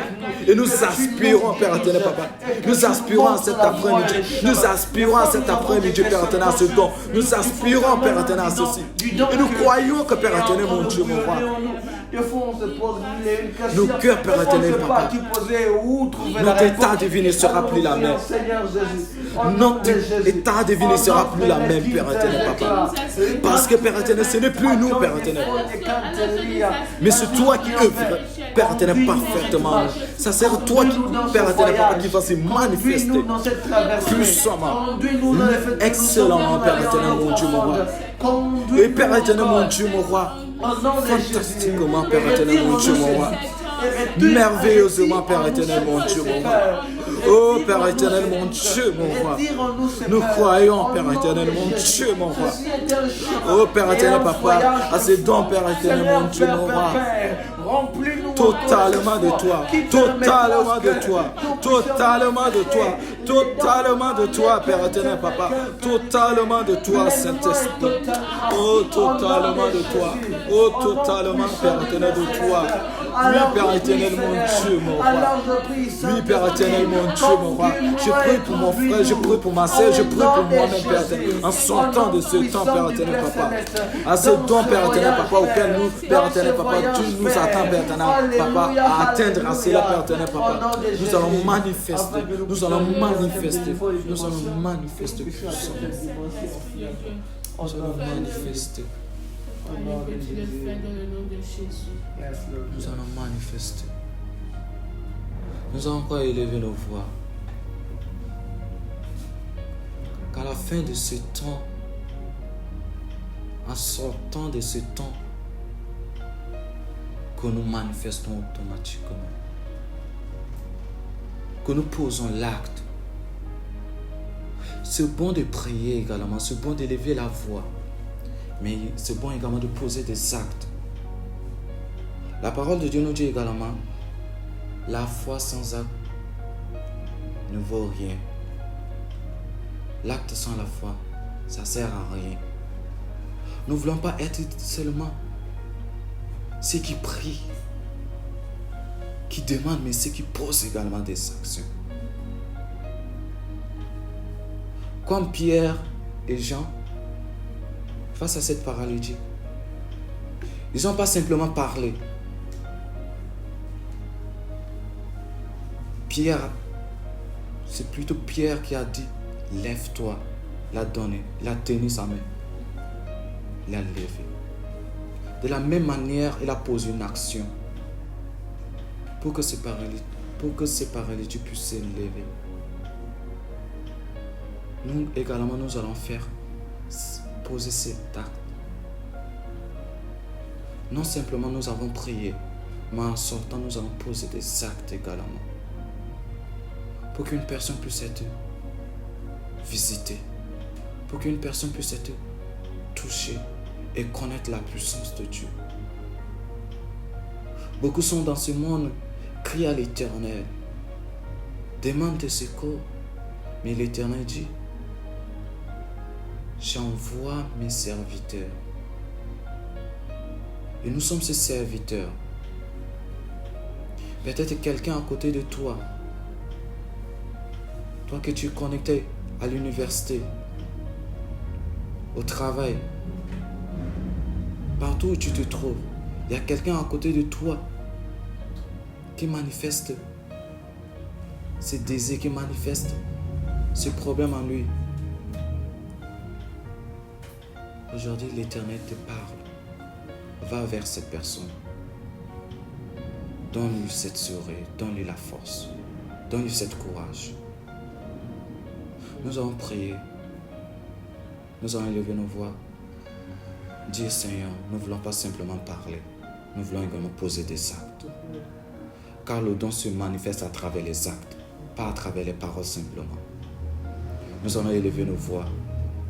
Et nous aspirons, Père éternel, Papa. Nous aspirons à cet après-midi. Nous aspirons à cet après-midi, Père éternel, à ce don. Nous aspirons, Père éternel, à ceci. Et nous croyons que, Père éternel, mon Dieu, mon roi, nos cœurs, Père éternel, Papa, notre état divin ne sera plus la même. Notre état de vie ne sera plus la même, Père éternel, Papa. Parce que, Père éternel, ce n'est plus nous, Père éternel. Mais c'est toi qui œuvres, Père éternel, parfaitement. Ça sert toi qui, Père éternel, Papa, qui va se manifester puissamment, excellemment, Père éternel, mon Dieu, mon roi. Et Père éternel, mon Dieu, mon roi, fantastiquement, Père éternel, mon Dieu, mon roi. Merveilleusement, Père éternel, mon Dieu, mon roi. Oh, Père éternel, mon Dieu, mon roi. Nous croyons, Père éternel, mon Dieu, mon roi. Oh, Père éternel, Papa, à ces dons, Père éternel, mon Dieu, mon roi. Totalement de toi, totalement de toi, totalement de toi, totalement de toi, Père éternel, Papa, totalement de toi, Saint-Esprit. Oh, totalement de toi, oh, totalement, Père éternel, de toi. Oui, Père éternel, mon Dieu, mon roi. Oui, Père éternel, mon Dieu, mon roi. Je prie pour mon frère, je prie pour ma soeur, je prie pour moi-même, Père éternel. En sortant de ce temps, Père éternel, Papa. À ce don, Père éternel, Papa, auquel nous, Père éternel, Papa, tu nous attends, Père éternel, Papa, à atteindre à cela, Père éternel, Papa. Nous allons manifester, nous allons manifester, nous allons manifester puissamment. Nous allons manifester. Que tu le fais dans le nom de Jésus. Nous allons manifester. Nous allons encore élever nos voix. Qu'à la fin de ce temps, en sortant de ce temps, que nous manifestons automatiquement. Que nous posons l'acte. C'est bon de prier également, c'est bon d'élever la voix. Mais c'est bon également de poser des actes. La parole de Dieu nous dit également, la foi sans acte ne vaut rien. L'acte sans la foi, ça ne sert à rien. Nous ne voulons pas être seulement ceux qui prient, qui demandent, mais ceux qui posent également des actions. Comme Pierre et Jean, face à cette paralytique, ils n'ont pas simplement parlé. Pierre, c'est plutôt Pierre qui a dit, lève-toi, l'a donné, il a tenu sa main, il a levé. De la même manière, il a posé une action pour que ces paralytiques puissent se lever. Nous également, nous allons poser cet acte. Non simplement nous avons prié, mais en sortant, nous allons poser des actes également. Pour qu'une personne puisse être visitée, pour qu'une personne puisse être touchée et connaître la puissance de Dieu. Beaucoup sont dans ce monde, crient à l'Éternel, demandent des secours, mais l'Éternel dit, j'envoie mes serviteurs. Et nous sommes ces serviteurs. Peut-être quelqu'un à côté de toi. Toi que tu es connecté à l'université, au travail, partout où tu te trouves, il y a quelqu'un à côté de toi qui manifeste ses désirs, qui manifeste ses problèmes en lui. Aujourd'hui, l'Éternel te parle. Va vers cette personne. Donne-lui cette sourire, donne-lui la force, donne-lui cette courage. Nous allons prier. Nous allons élever nos voix. Dire Seigneur, nous ne voulons pas simplement parler. Nous voulons également poser des actes. Car le don se manifeste à travers les actes, pas à travers les paroles simplement. Nous allons élever nos voix.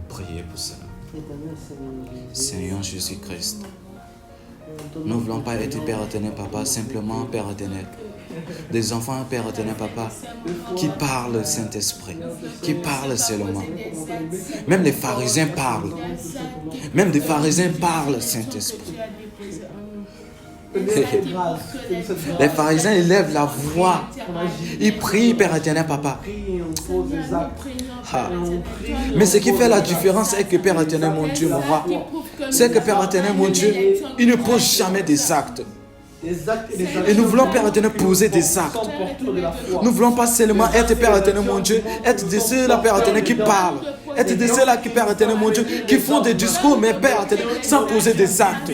Prier pour cela. Seigneur Jésus-Christ, nous ne voulons pas être Père éternel, Papa, simplement Père éternel. Des enfants, Père éternel, Papa, qui parlent Saint-Esprit, qui parlent seulement. Même les pharisiens parlent. Même les pharisiens parlent Saint-Esprit. Les pharisiens élèvent la voix. Ils prient, Père éternel, Papa. Mais ce qui fait la différence est que Père éternel, mon Dieu, mon roi, c'est que Père éternel, mon Dieu, il ne pose jamais des actes. Et nous voulons, Père éternel, poser des actes. Nous ne voulons pas seulement être, Père éternel, mon Dieu, être de ceux-là, Père éternel, qui parlent. Être de ceux-là qui, Père éternel, mon Dieu, qui font des discours, mais Père éternel, sans poser des actes.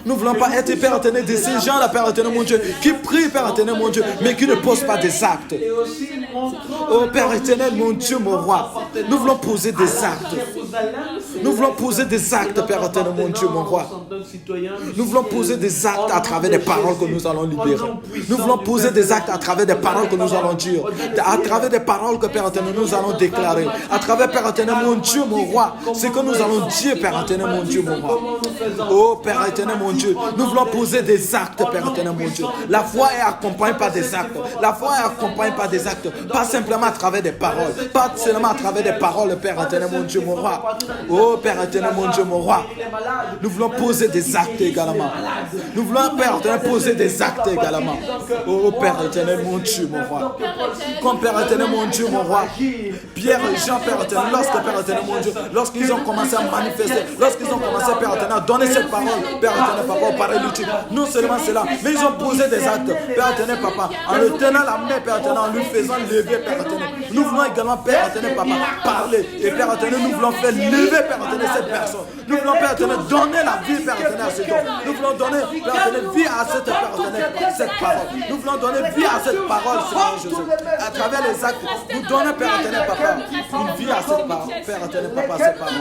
Nous ne voulons pas être, Père éternel, de ces gens-là, Père éternel, mon Dieu, qui prient, Père éternel, mon Dieu, mais qui ne posent pas des actes. Oh Père éternel, mon Dieu, mon roi, nous voulons poser des actes. Nous voulons poser des actes, Père éternel, mon Dieu, mon roi. Nous voulons poser des actes à travers des paroles que nous allons libérer. Nous voulons poser des actes à travers des paroles que nous allons dire. À travers des paroles que, Père éternel, nous allons déclarer. À travers, Père éternel, mon Dieu, mon roi, ce que nous allons dire, Père éternel, mon Dieu, mon roi. Oh Père éternel, mon Dieu, nous voulons poser des actes, Père éternel, mon Dieu. La foi est accompagnée par des actes. La foi est accompagnée par des actes. Pas simplement à travers des paroles. Pas seulement à travers des paroles, Père éternel, mon Dieu, mon roi. Oh Père éternel, mon Dieu, mon roi. Nous voulons poser des actes également. Nous voulons, Père éternel, poser des actes également. Oh Père éternel, mon Dieu, mon roi. Comme Père éternel, mon Dieu, mon roi. Pierre et Jean, Père éternel, lorsque Père éternel, mon Dieu, lorsqu'ils ont commencé à manifester, lorsqu'ils ont commencé, Père éternel, à donner cette parole, Père éternel, papa, au paralytique, non seulement cela, mais ils ont posé des actes, Père éternel, papa, en le tenant la main, Père éternel, en lui faisant lever, Père éternel. Nous voulons également, Père éternel, papa, parler. Et Père éternel, nous voulons faire lever, Père éternel, cette personne. Nous voulons, Père éternel, donner la vie, Père éternel, à ce don. Nous voulons donner, Père éternel, vie à cette, Père éternel, cette parole. Nous voulons donner vie à cette parole, Seigneur Jésus. À travers les actes, nous donnons, Père éternel, papa, une vie à cette parole. Père éternel, papa, cette parole.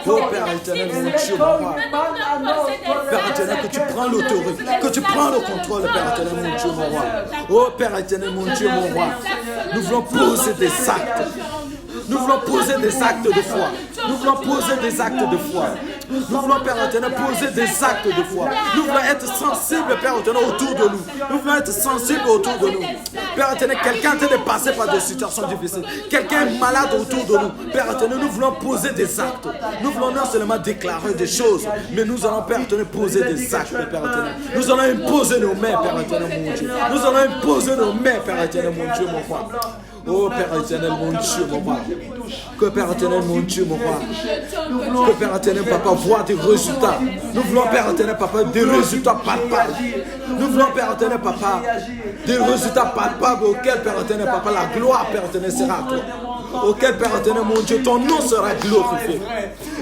Oh Père éternel, mon Dieu, mon roi. Père éternel, que tu prends l'autorité, que tu prends le contrôle, Père éternel, mon Dieu, mon roi. Oh Père éternel, mon Dieu, mon roi. Nous voulons poser des actes. Nous voulons poser des actes de foi. Nous voulons poser des actes de foi. Nous voulons, Père éternel, poser des actes de foi. Nous voulons être sensibles, Père éternel, autour de nous. Nous voulons être sensibles autour de nous. Père éternel, quelqu'un est de passer par des situations difficiles. Quelqu'un est malade autour de nous. Père éternel, nous voulons poser des actes. Nous voulons non seulement déclarer des choses, mais nous allons, Père éternel, poser des actes, Père éternel. Nous allons imposer nos mains, Père éternel, mon Dieu. Nous allons imposer nos mains, Père éternel, mon Dieu, mon roi. Oh Père éternel, mon Dieu, mon roi. Que Père éternel, mon Dieu, mon roi. Que Père éternel, papa, voit des résultats. Nous voulons, Père éternel, papa, des résultats palpables. Nous voulons, Père éternel, papa, des résultats palpables auxquels, Père éternel, papa, la gloire, Père éternel, sera à toi. Auquel, Père éternel, mon Dieu, ton nom sera glorifié.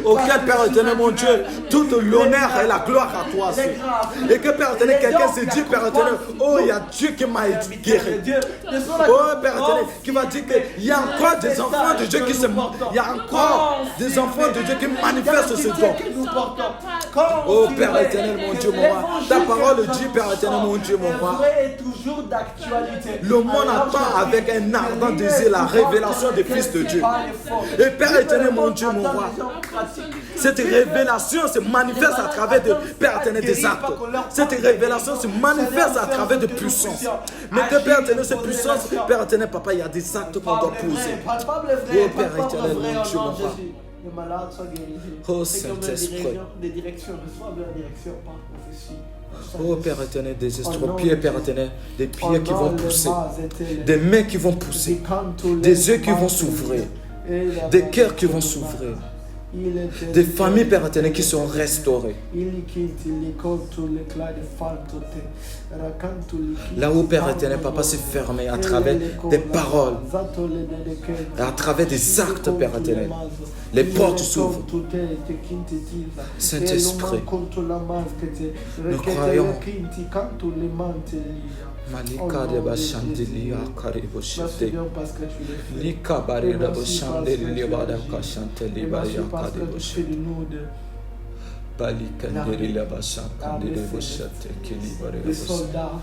Auquel, Père éternel, mon Dieu, tout l'honneur et la gloire à toi. Et que, Père éternel, quelqu'un se dit, Père éternel, oh, il y a Dieu qui m'a guéri. Oh, Père éternel, qui va dire qu'il y a encore des enfants de Dieu qui se montrent. Il y a encore des enfants de Dieu qui manifestent ce don. Oh, Père éternel, mon Dieu, mon roi. Ta parole dit, Père éternel, mon Dieu, mon roi. Le monde attend avec un ardent désir la révélation des fils de Dieu. Et Père éternel, mon Dieu, mon roi, cette révélation se manifeste à travers de, Père éternel, des actes. Cette révélation se manifeste à travers de puissance. Mais que Père éternel, cette puissance, Père éternel, papa, il y a des actes qu'on doit poser. Oh Père éternel, mon Dieu, mon roi. Les malades soient guéris. Oh Saint-Esprit. Des directions, reçoivent la direction par prophétie. Oh Père éternel, des estropiés, Père éternel, des pieds qui vont pousser, des mains qui vont pousser, des yeux qui vont s'ouvrir, des cœurs qui vont s'ouvrir, des familles, Père éternel, qui sont restaurées. Là où, Père éternel, papa, s'est fermé à travers des paroles, à travers des actes, Père éternel, les portes s'ouvrent. Saint-Esprit, nous croyons. Malika de Bashandili Akaribo Shate Lika Barida Boshandeli Libada Kashanteli Bayaka de Boshate Balikandeli Labashandeli Boshate Kili Barida des soldats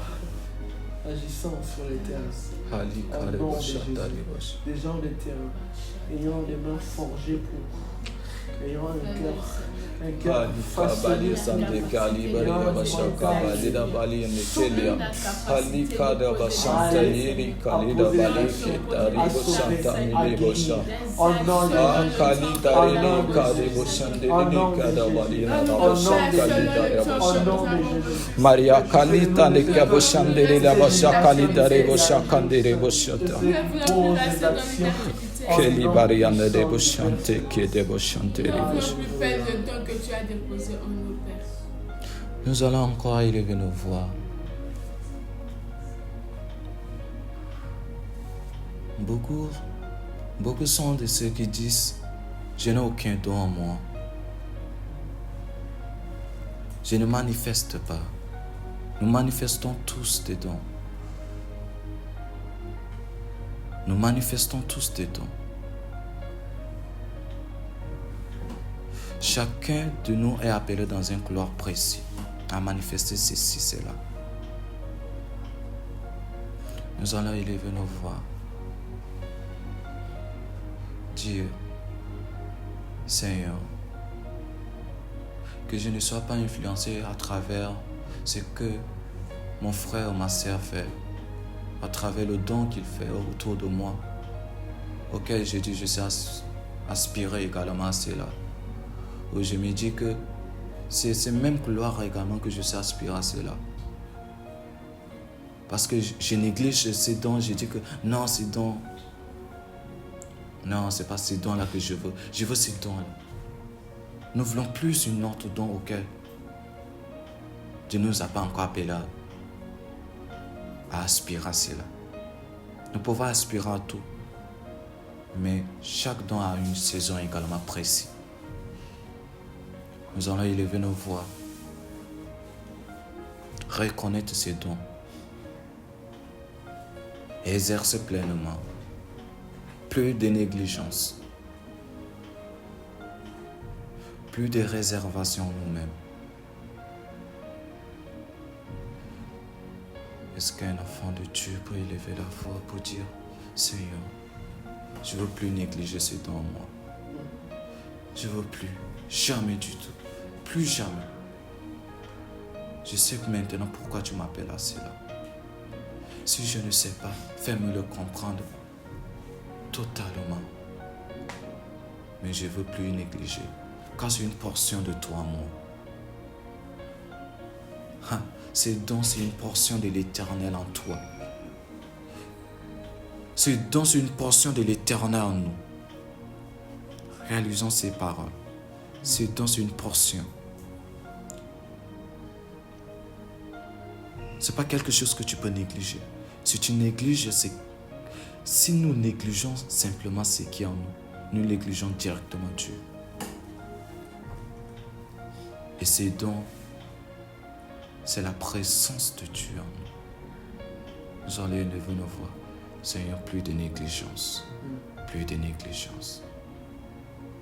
agissant sur les terrains, des gens de terrain, ayant des mains forgées pour, ayant un cœur façonné Maria Kalita ne kaboshandere la basha kalita rebosha kandere boshata Kelly Bariane de Boshante qui de Boshante Nous allons encore élever nos voix. Beaucoup sont de ceux qui disent, je n'ai aucun don en moi. Je ne manifeste pas. Nous manifestons tous des dons. Nous manifestons tous des dons. Chacun de nous est appelé dans un couloir précis à manifester ceci, cela. Nous allons élever nos voix. Dieu, Seigneur, que je ne sois pas influencé à travers ce que mon frère ou ma sœur fait, à travers le don qu'il fait autour de moi, auquel je dis je sais aspirer également à cela. Où je me dis que c'est ce même couloir également que je sais aspirer à cela. Parce que je néglige ces dons, je dis que non, ces dons, non, c'est pas ces dons-là que je veux. Je veux ces dons-là. Nous voulons plus une autre don auquel Dieu ne nous a pas encore appelés à aspirer à cela. Nous pouvons aspirer à tout, mais chaque don a une saison également précise. Nous allons élever nos voix, reconnaître ces dons et exercer pleinement. Plus de négligence, plus de réservation en nous-mêmes. Est-ce qu'un enfant de Dieu peut élever la voix pour dire, Seigneur, je ne veux plus négliger ces dons en moi. Je ne veux plus, jamais du tout, plus jamais. Je sais maintenant pourquoi tu m'appelles à cela. Si je ne sais pas, fais-moi le comprendre totalement. Mais je ne veux plus négliger, car c'est une portion de toi, moi. Ces dons, c'est une portion de l'Éternel en toi. Ces dons, c'est une portion de l'Éternel en nous. Réalisons ces paroles. Ces dons, c'est une portion. Ce n'est pas quelque chose que tu peux négliger. Si tu négliges, si nous négligeons simplement ce qui est en nous, nous négligeons directement Dieu. Et ces dons, c'est la présence de Dieu en nous. Nous allons élever nos voix. Seigneur, plus de négligence. Plus de négligence.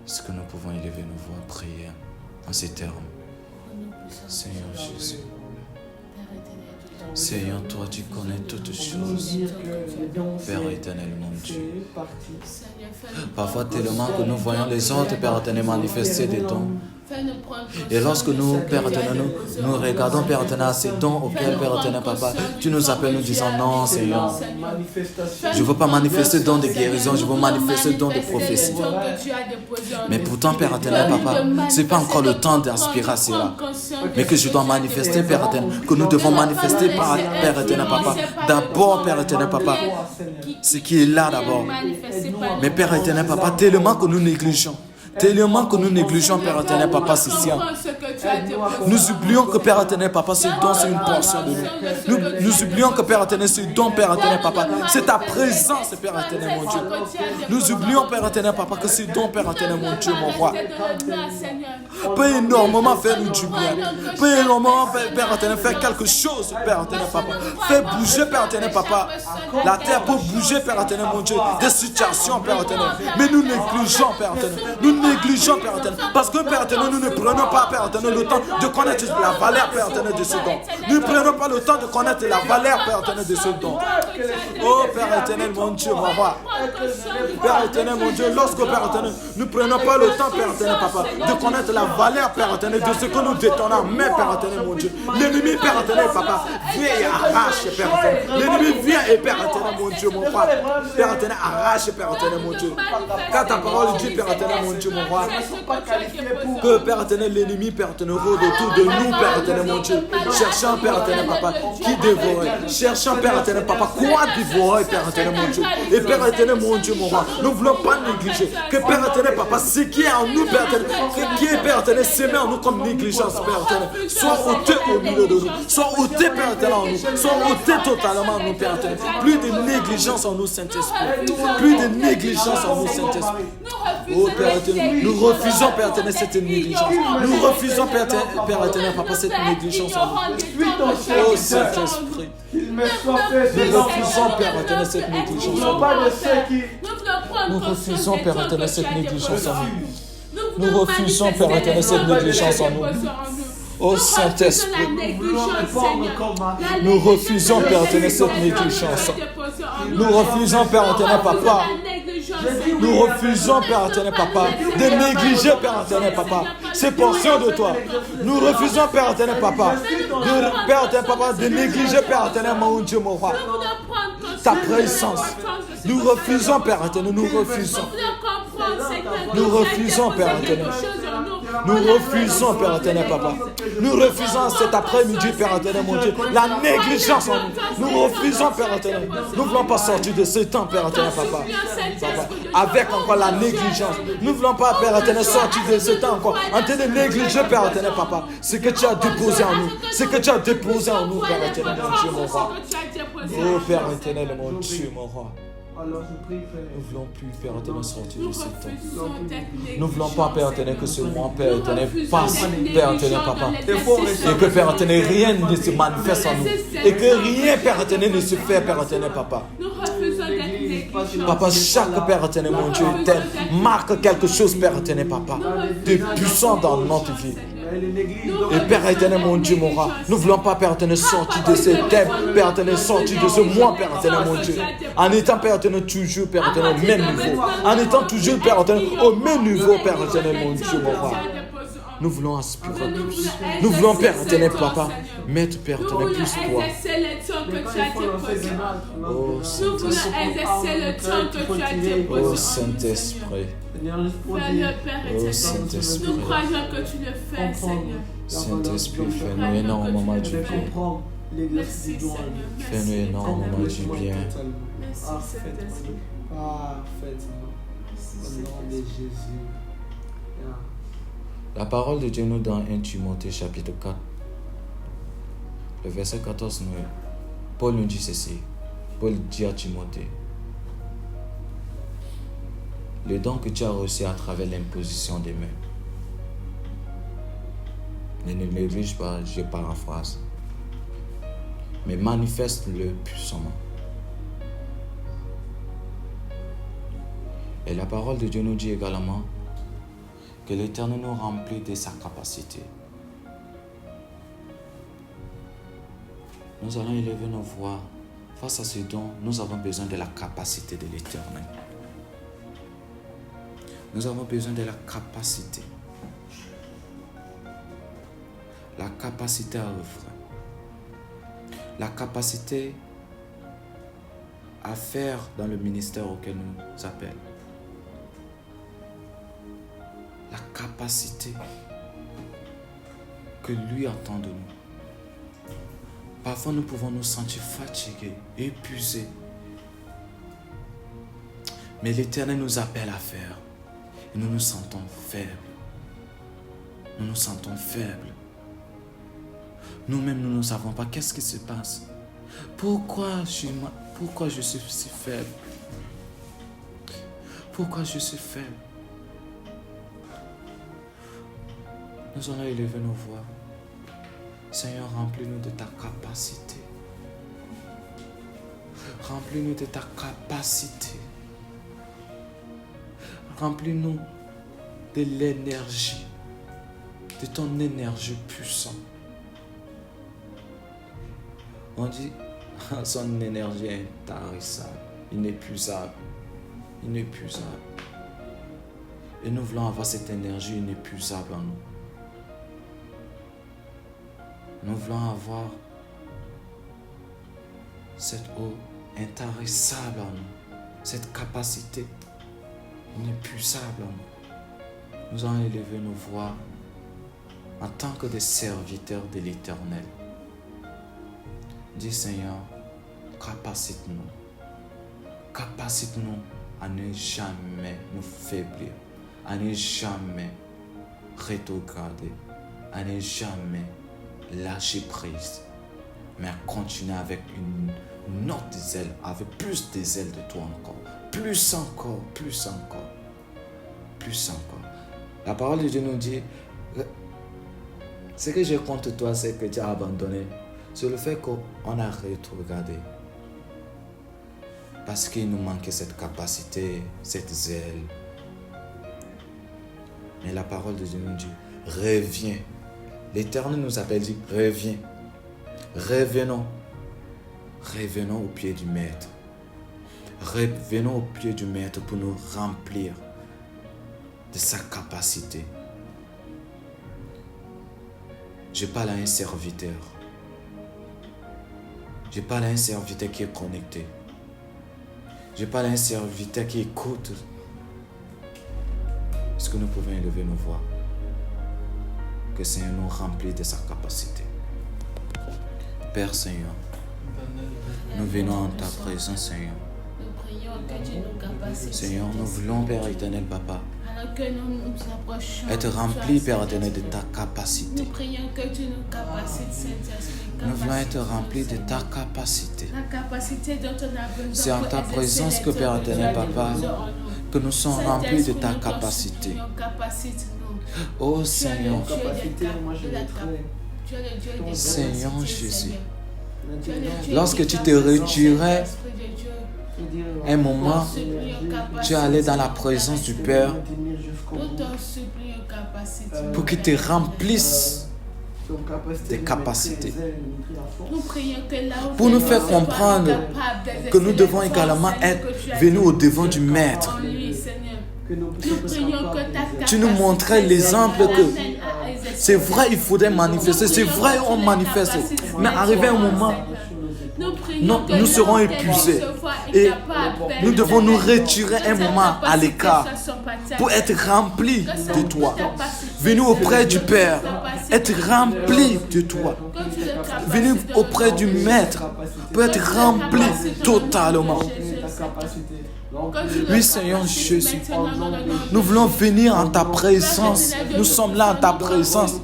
Est-ce que nous pouvons élever nos voix en prière en ces termes? Seigneur Jésus. Seigneur, toi tu connais toutes choses. Père éternel, mon Dieu. Parfois tellement que nous voyons les autres, Père éternel, manifester des dons. Et lorsque nous, Père éternel, nous regardons, Père éternel, ces dons auxquels, Père éternel, Papa, tu nous appelles, nous disant non, Seigneur. Je ne veux pas manifester don de guérison, je veux manifester don de prophétie. Mais pourtant, Père éternel, Papa, ce n'est pas encore le temps d'aspirer à cela. Mais que je dois manifester, Père éternel, que nous devons manifester, Père éternel, Papa. D'abord, Père éternel, Papa, ce qui est là d'abord. Mais Père éternel, Papa, tellement que nous négligeons. Tellement que nous négligeons, Père éternel, Papa, ceci. Nous oublions que, Père éternel, Papa, ce don, c'est une portion de nous. Nous oublions que, Père éternel, ce don, Père éternel, Papa, c'est ta présence, Père éternel, mon Dieu. Nous oublions, Père éternel, Papa, que ce don, Père éternel, mon Dieu, mon roi, peut énormément faire nous du bien. Peut énormément, Père éternel, faire quelque chose, Père éternel, Papa. Faire bouger, Père éternel, Papa. La terre peut bouger, Père éternel, mon Dieu, des situations, Père éternel. Mais nous négligeons, Père éternel. Nous négligeons, Père éternel. Parce que, Père éternel, nous ne prenons pas, Père éternel, le temps de connaître la valeur, Père éternel, de ce don. Nous ne prenons pas le temps de connaître la valeur, Père éternel, de ce don. Oh, Père éternel, mon Dieu, mon roi. Père éternel, mon Dieu, lorsque, Père éternel, nous ne prenons pas le temps, Père éternel, Papa, de connaître la valeur, Père éternel, de ce que nous détenons, mais, Père éternel, mon Dieu. L'ennemi, Père éternel, Papa, vient et arrache, Père éternel. L'ennemi vient et, Père éternel, mon Dieu, mon roi. Père éternel, arrache, Père éternel, mon Dieu. Car ta parole dit, Père éternel, mon Dieu, mon roi. Ils ne sont pas qualifiés pour. Que, Père éternel, l'ennemi, Père éternel, rôde autour de nous, Père éternel, mon Dieu. Cherchant, Père éternel, papa, qui dévorer. Cherchant, Père éternel, papa, quoi dévorer, Père éternel, mon Dieu. Et Père éternel, mon Dieu, mon roi, nous ne voulons pas négliger. Que, Père éternel, papa, ce qui est en nous, Père éternel, qui est, Père éternel, semé en nous comme négligence, Père éternel, soit ôté au milieu de nous. Soit ôté, Père éternel, en nous. Soit ôté totalement en nous, Père éternel. Plus de négligence en nous, Saint-Esprit. Plus de négligence en nous, Saint-Esprit. Oh Père éternel, nous refusons, Père éternel, cette négligence. Nous refusons, Père éternel, papa, cette négligence en nous. Oh Saint-Esprit. Nous refusons, Père éternel, cette négligence en nous. Nous refusons, Père éternel, cette négligence en nous. Nous refusons, Père éternel, cette négligence en nous. Oh Saint-Esprit, nous refusons, Père éternel, cette négligence. Nous refusons, Père éternel, papa. Nous refusons, Père éternel, papa, de négliger, Père éternel, papa, ces portions de toi. Nous refusons, Père éternel, papa, de négliger, Père éternel, mon Dieu, mon roi, ta présence. Nous refusons, Père éternel, nous refusons. Nous refusons, Père éternel. Nous refusons, Père éternel, papa. Nous refusons cet après-midi, Père éternel, mon Dieu, la négligence en nous. Nous refusons, Père éternel. Nous ne voulons pas sortir de ce temps, Père éternel, papa. Avec encore la négligence. Nous ne voulons pas, Père éternel, sortir de ce temps encore en train de négliger, Père éternel, papa, ce que tu as déposé en nous. Ce que tu as déposé en nous, Père éternel, mon Dieu, mon roi. Oh, Père éternel, mon Dieu, mon roi. Alors je prie, Père. Nous ne voulons plus, Père éternel, sortir de ce temps. Nous ne voulons pas, Père éternel, que ce mois, Père éternel, passe, Père éternel, papa. Et que, Père éternel, rien ne se manifeste en nous. Et que rien, Père éternel, ne se fait, Père éternel, papa. Papa, chaque Père éternel, mon Dieu, marque quelque chose, Père éternel, papa, de puissant dans notre vie. Et Père éternel, mon Dieu, mon roi, nous ne voulons pas, Père éternel, sortir de ce thème, Père éternel, sortir de ce mois, Père éternel, mon Dieu. En étant, Père éternel, toujours, Père éternel, au même niveau. En étant toujours, Père éternel, au même niveau, Père éternel, mon Dieu, mon roi. Nous voulons aspirer plus. Nous voulons, Père éternel, papa, mettre, Père éternel, plus toi. Oh, Saint-Esprit. Oh, Saint-Esprit. Oh, Saint-Esprit. Nous croyons que tu le fais, Seigneur. Saint-Esprit, fais-nous énormément du bien. Merci, Seigneur. Fais-nous énormément du bien. Merci, Saint-Esprit. Parfaitement. Au nom de Jésus. La parole de Dieu nous dans 1 Timothée chapitre 4, le verset 14, Paul nous dit ceci. Paul dit à Timothée, le don que tu as reçu à travers l'imposition des mains, ne néglige pas, je paraphrase, mais manifeste-le puissamment. Et la parole de Dieu nous dit également que l'Éternel nous remplit de sa capacité. Nous allons élever nos voix. Face à ce don, nous avons besoin de la capacité de l'Éternel. Nous avons besoin de la capacité. La capacité à œuvrer. La capacité à faire dans le ministère auquel nous appelle. La capacité que lui attend de nous. Parfois, nous pouvons nous sentir fatigués, épuisés. Mais l'Éternel nous appelle à faire. Et nous nous sentons faibles. Nous nous sentons faibles. Nous-mêmes, nous ne savons pas qu'est-ce qui se passe. Pourquoi je suis si faible? Pourquoi je suis faible? Nous allons élever nos voix. Seigneur, remplis-nous de ta capacité. Remplis-nous de ta capacité. Remplis-nous de l'énergie, de ton énergie puissante. On dit, son énergie est intarissable, inépuisable, inépuisable. Et nous voulons avoir cette énergie inépuisable en nous. Nous voulons avoir cette eau intarissable en nous, cette capacité inépuisable en nous. nous allons élever nos voix en tant que des serviteurs de l'Éternel. Dis Seigneur, capacite-nous. Capacite-nous à ne jamais nous faiblir, à ne jamais rétrograder, à ne jamais lâcher prise, mais à continuer avec une autre zèle, avec plus de zèle de toi encore. Plus encore, plus encore, plus encore. La parole de Dieu nous dit, ce que j'ai contre toi, c'est que tu as abandonné. C'est le fait qu'on a rétrogradé. Parce qu'il nous manquait cette capacité, cette zèle. Mais la parole de Dieu nous dit, reviens. L'Éternel nous appelle, dit, reviens. Revenons. Revenons au pied du Maître. Revenons au pied du Maître pour nous remplir de sa capacité. Je parle à un serviteur. Je parle à un serviteur qui est connecté. Je parle à un serviteur qui écoute. Est-ce que nous pouvons élever nos voix? Que le Seigneur nous remplisse de sa capacité. Père Seigneur, nous venons en ta présence, Seigneur. Nous prions que tu nous capacites. Seigneur, nous voulons, Père éternel, Papa, Alors que nous nous approchons. être remplis, Père éternel, de ta capacité. Nous prions que tu nous capacites, Saint-Esprit. Nous voulons être remplis de ta capacité. La capacité dont on a besoin. C'est en ta présence que, Père éternel, Papa, que nous sommes remplis de ta capacité. Oh Seigneur, Seigneur Jésus, lorsque tu te retirais un moment, tu allais dans la présence du Père pour qu'il te remplisse des capacités. Pour nous faire comprendre que nous devons également être venus au devant du Maître. Tu nous montrais l'exemple que c'est vrai, il faudrait manifester, c'est vrai, on manifeste, mais arrivé un moment, nous serons épuisés et nous devons nous retirer un moment à l'écart pour être remplis de toi. Venir auprès du Père, être remplis de toi. Venir auprès du Maître pour être remplis totalement. Oui, Seigneur Jésus, nous voulons venir en ta présence. Nous sommes là en ta présence.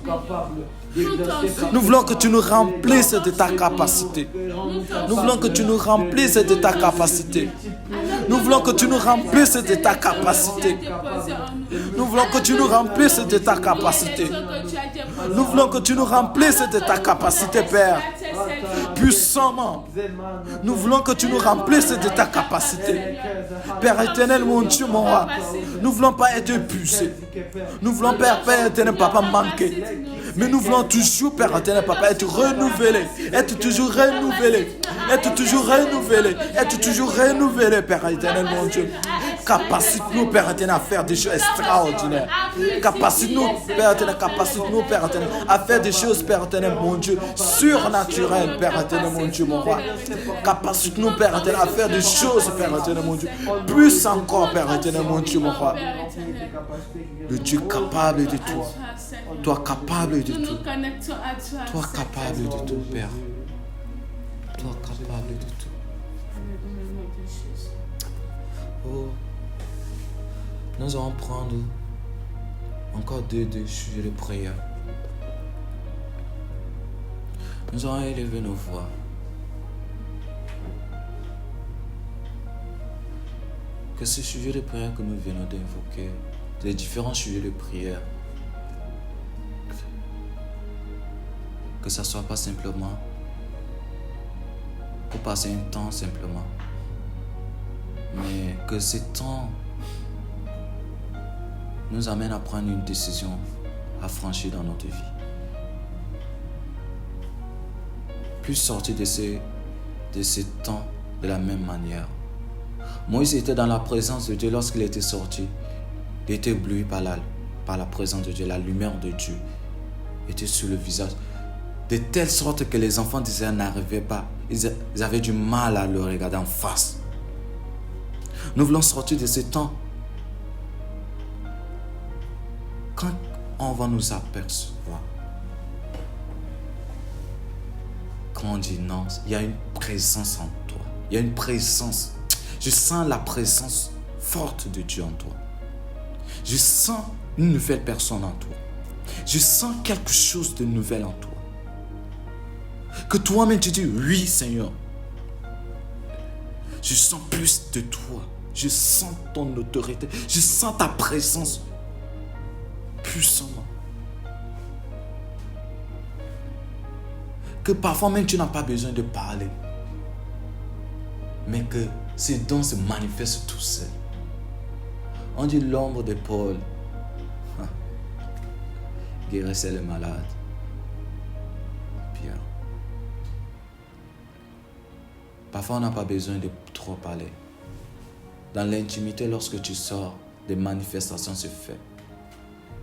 Nous voulons que tu nous remplisses de ta capacité. Nous voulons que tu nous remplisses de ta capacité. Nous voulons que tu nous remplisses de ta capacité. Nous voulons que tu nous remplisses de ta capacité. Nous voulons que tu nous remplisses de ta capacité, Père. Puissamment. Nous voulons que tu nous remplisses de ta capacité. Père éternel, mon Dieu, mon roi. Nous ne voulons pas être épuisés. Nous voulons, Père éternel, Papa, manquer. Mais nous voulons toujours, Père éternel, Papa, être renouvelés. Être toujours renouvelés. Être toujours renouvelés. Être toujours renouvelés, Père éternel, mon Dieu. Capacite-nous, Père éternel, à faire des choses extraordinaires. Capacite-nous, Père éternel, capacite-nous, Père éternel, à faire des choses, Père éternel, mon Dieu, surnaturelles, Père éternel, mon Dieu, mon roi. Capacite-nous, Père éternel, à faire des choses, Père éternel, mon Dieu. Plus encore, Père éternel, mon Dieu, mon roi. Le Dieu capable de tout. Toi capable de tout. Toi capable de tout, Père. Toi capable de tout. Oh. Nous allons prendre encore deux sujets de prière. Nous allons élever nos voix. Que ce sujet de prière que nous venons d'invoquer, les différents sujets de prière, que ça ne soit pas simplement pour passer un temps simplement, mais que ce temps nous amène à prendre une décision à franchir dans notre vie. Plus sortir de ce temps de la même manière. Moïse était dans la présence de Dieu lorsqu'il était sorti. Il était ébloui par la présence de Dieu, la lumière de Dieu était sur le visage. De telle sorte que les enfants d'Israël n'arrivaient pas. Ils avaient du mal à le regarder en face. Nous voulons sortir de ce temps on va nous apercevoir. Quand on dit non, il y a une présence en toi. Il y a une présence. Je sens la présence forte de Dieu en toi. Je sens une nouvelle personne en toi. Je sens quelque chose de nouvel en toi. Que toi-même tu dis, oui Seigneur. Je sens plus de toi. Je sens ton autorité. Je sens ta présence puissamment. Que parfois même tu n'as pas besoin de parler. Mais que ces dons se manifestent tout seul. On dit l'ombre de Paul guérissait les malades. Pierre. Parfois on n'a pas besoin de trop parler. Dans l'intimité, lorsque tu sors, des manifestations se font.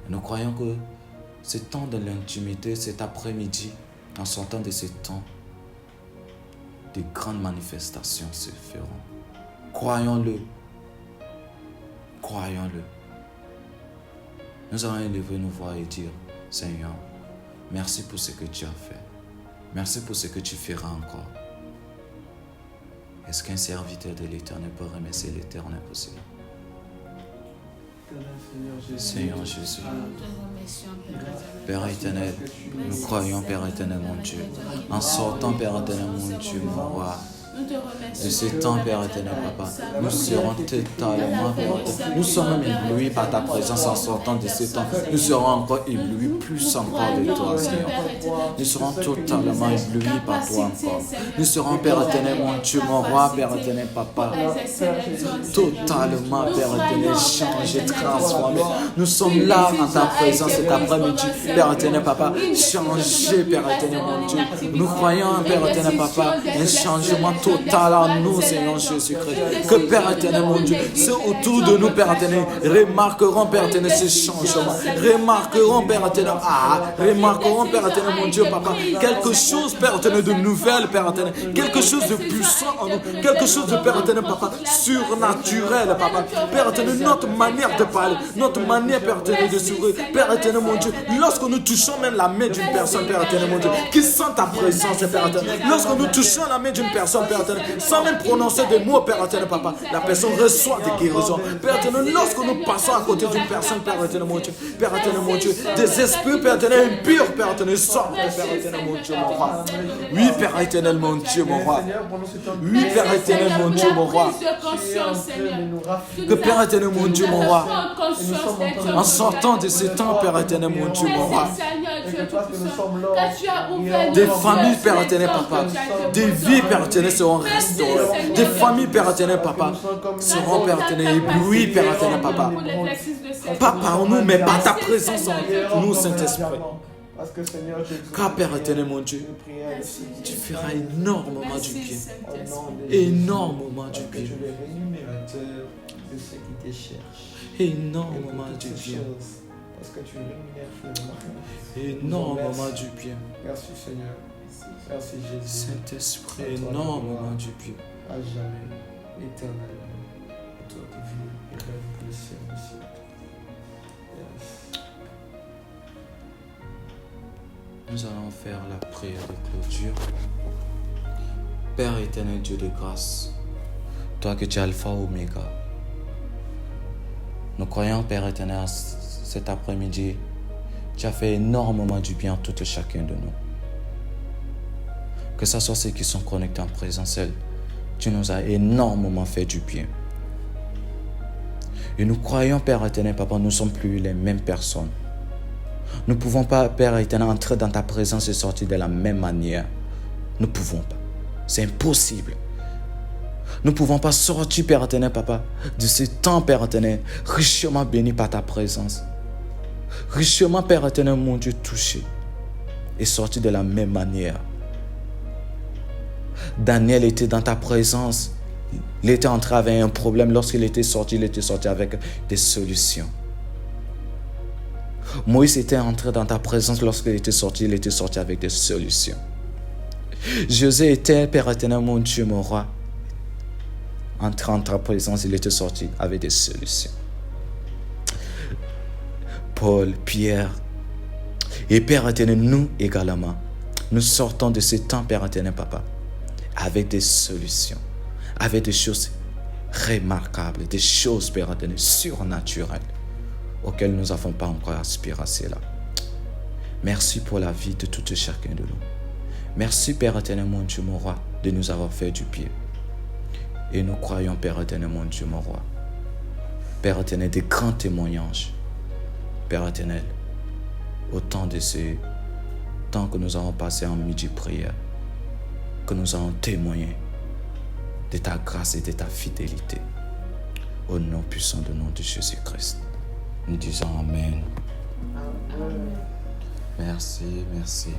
Nous croyons que ce temps de l'intimité, cet après-midi, en sortant de ce temps, de grandes manifestations se feront. Croyons-le. Croyons-le. Nous allons élever nos voix et dire, Seigneur, merci pour ce que tu as fait. Merci pour ce que tu feras encore. Est-ce qu'un serviteur de l'Éternel peut remercier l'Éternel pour cela? Seigneur Jésus, Père éternel, nous croyons, Père éternel, mon Dieu. En sortant, Père éternel, mon Dieu, mon roi, de ce temps, Père éternel, Papa, nous serons totalement, nous sommes éblouis par ta présence en sortant de ce temps. Nous serons encore éblouis plus encore de toi, Seigneur. Nous serons totalement éblouis par toi encore. Nous serons, Père éternel, mon Dieu, mon roi, Père éternel, Papa, totalement, Père éternel, changé, transformé. Nous sommes là en ta présence cet après-midi, Père éternel, Papa, changé, Père éternel, mon Dieu. Nous croyons, Père éternel, Papa, un changement total en nous, Seigneur Jésus-Christ. Que Père éternel, mon Dieu, ceux autour de nous, Père éternel, remarqueront, Père éternel, ce changement. Remarqueront, Père éternel, remarqueront, Père éternel, mon Dieu, Papa, quelque chose, Père éternel, de nouvel, Père éternel, quelque chose de puissant en nous, quelque chose de, Père éternel, Papa, surnaturel, Papa. Père éternel, notre manière de parler, notre manière, Père éternel, de sourire, Père éternel, mon Dieu, lorsque nous touchons même la main d'une personne, Père éternel, mon Dieu, qui sent ta présence, Père éternel, lorsque nous touchons la main d'une personne, Père éternel, sans même prononcer des mots, Père éternel, Papa, la personne reçoit des guérisons. Père éternel, lorsque nous passons à côté d'une personne, Père éternel, mon Dieu, Père éternel, mon Dieu, des esprits, Père éternel, impurs, Père éternel, sortent, Père éternel, mon Dieu, mon roi. Oui, Père éternel, mon Dieu, mon roi. Oui, Père éternel, mon Dieu, mon roi. Que Père éternel, mon Dieu, mon roi, en sortant de ce temps, Père éternel, mon Dieu, mon roi, des familles, Père éternel, Papa, des vies, Père éternel, seront restaurées. Des familles, Père éternel, Papa, seront, Père éternel, éblouies, Père éternel, Papa. Pas par nous, mais par ta présence en nous, Saint-Esprit. Car Père éternel, mon Dieu, tu feras énormément du bien. Énormément du bien. Énormément du bien. Parce que tu rémunères énormément du bien. Merci Seigneur. Merci Jésus. Saint-Esprit, énormément du bien. À jamais, éternellement. Toi qui vis et règne pour le ciel du siècle. Yes. Nous allons faire la prière de clôture. Père éternel, Dieu de grâce, toi que tu es Alpha Oméga, nous croyons, Père éternel, cet après-midi, tu as fait énormément du bien à tout et chacun de nous. Que ce soit ceux qui sont connectés en présentiel, tu nous as énormément fait du bien. Et nous croyons, Père éternel, Papa, nous ne sommes plus les mêmes personnes. Nous ne pouvons pas, Père éternel, entrer dans ta présence et sortir de la même manière. Nous ne pouvons pas. C'est impossible. Nous ne pouvons pas sortir, Père éternel, Papa, de ce temps, Père éternel, richement béni par ta présence. Richement, Père éternel, mon Dieu, touché et sorti de la même manière. Daniel était dans ta présence. Il était entré avec un problème. Lorsqu'il était sorti avec des solutions. Moïse était entré dans ta présence. Lorsqu'il était sorti avec des solutions. Josué était, Père éternel, mon Dieu, mon roi. Entré en ta présence, il était sorti avec des solutions. Paul, Pierre, Et Père éternel, nous également, nous sortons de ce temps, Père éternel, Papa, avec des solutions, avec des choses remarquables, des choses, Père éternel, surnaturelles, auxquelles nous n'avons pas encore aspiré à cela. Merci pour la vie de tout et chacun de nous. Merci, Père éternel, mon Dieu, mon roi, de nous avoir fait du bien. Et nous croyons, Père éternel, mon Dieu, mon roi, Père éternel, des grands témoignages, Père éternel, au temps de ce temps que nous avons passé en midi prière, que nous allons témoigner de ta grâce et de ta fidélité. Au nom puissant du nom de Jésus-Christ, nous disons Amen. Amen. Merci, merci.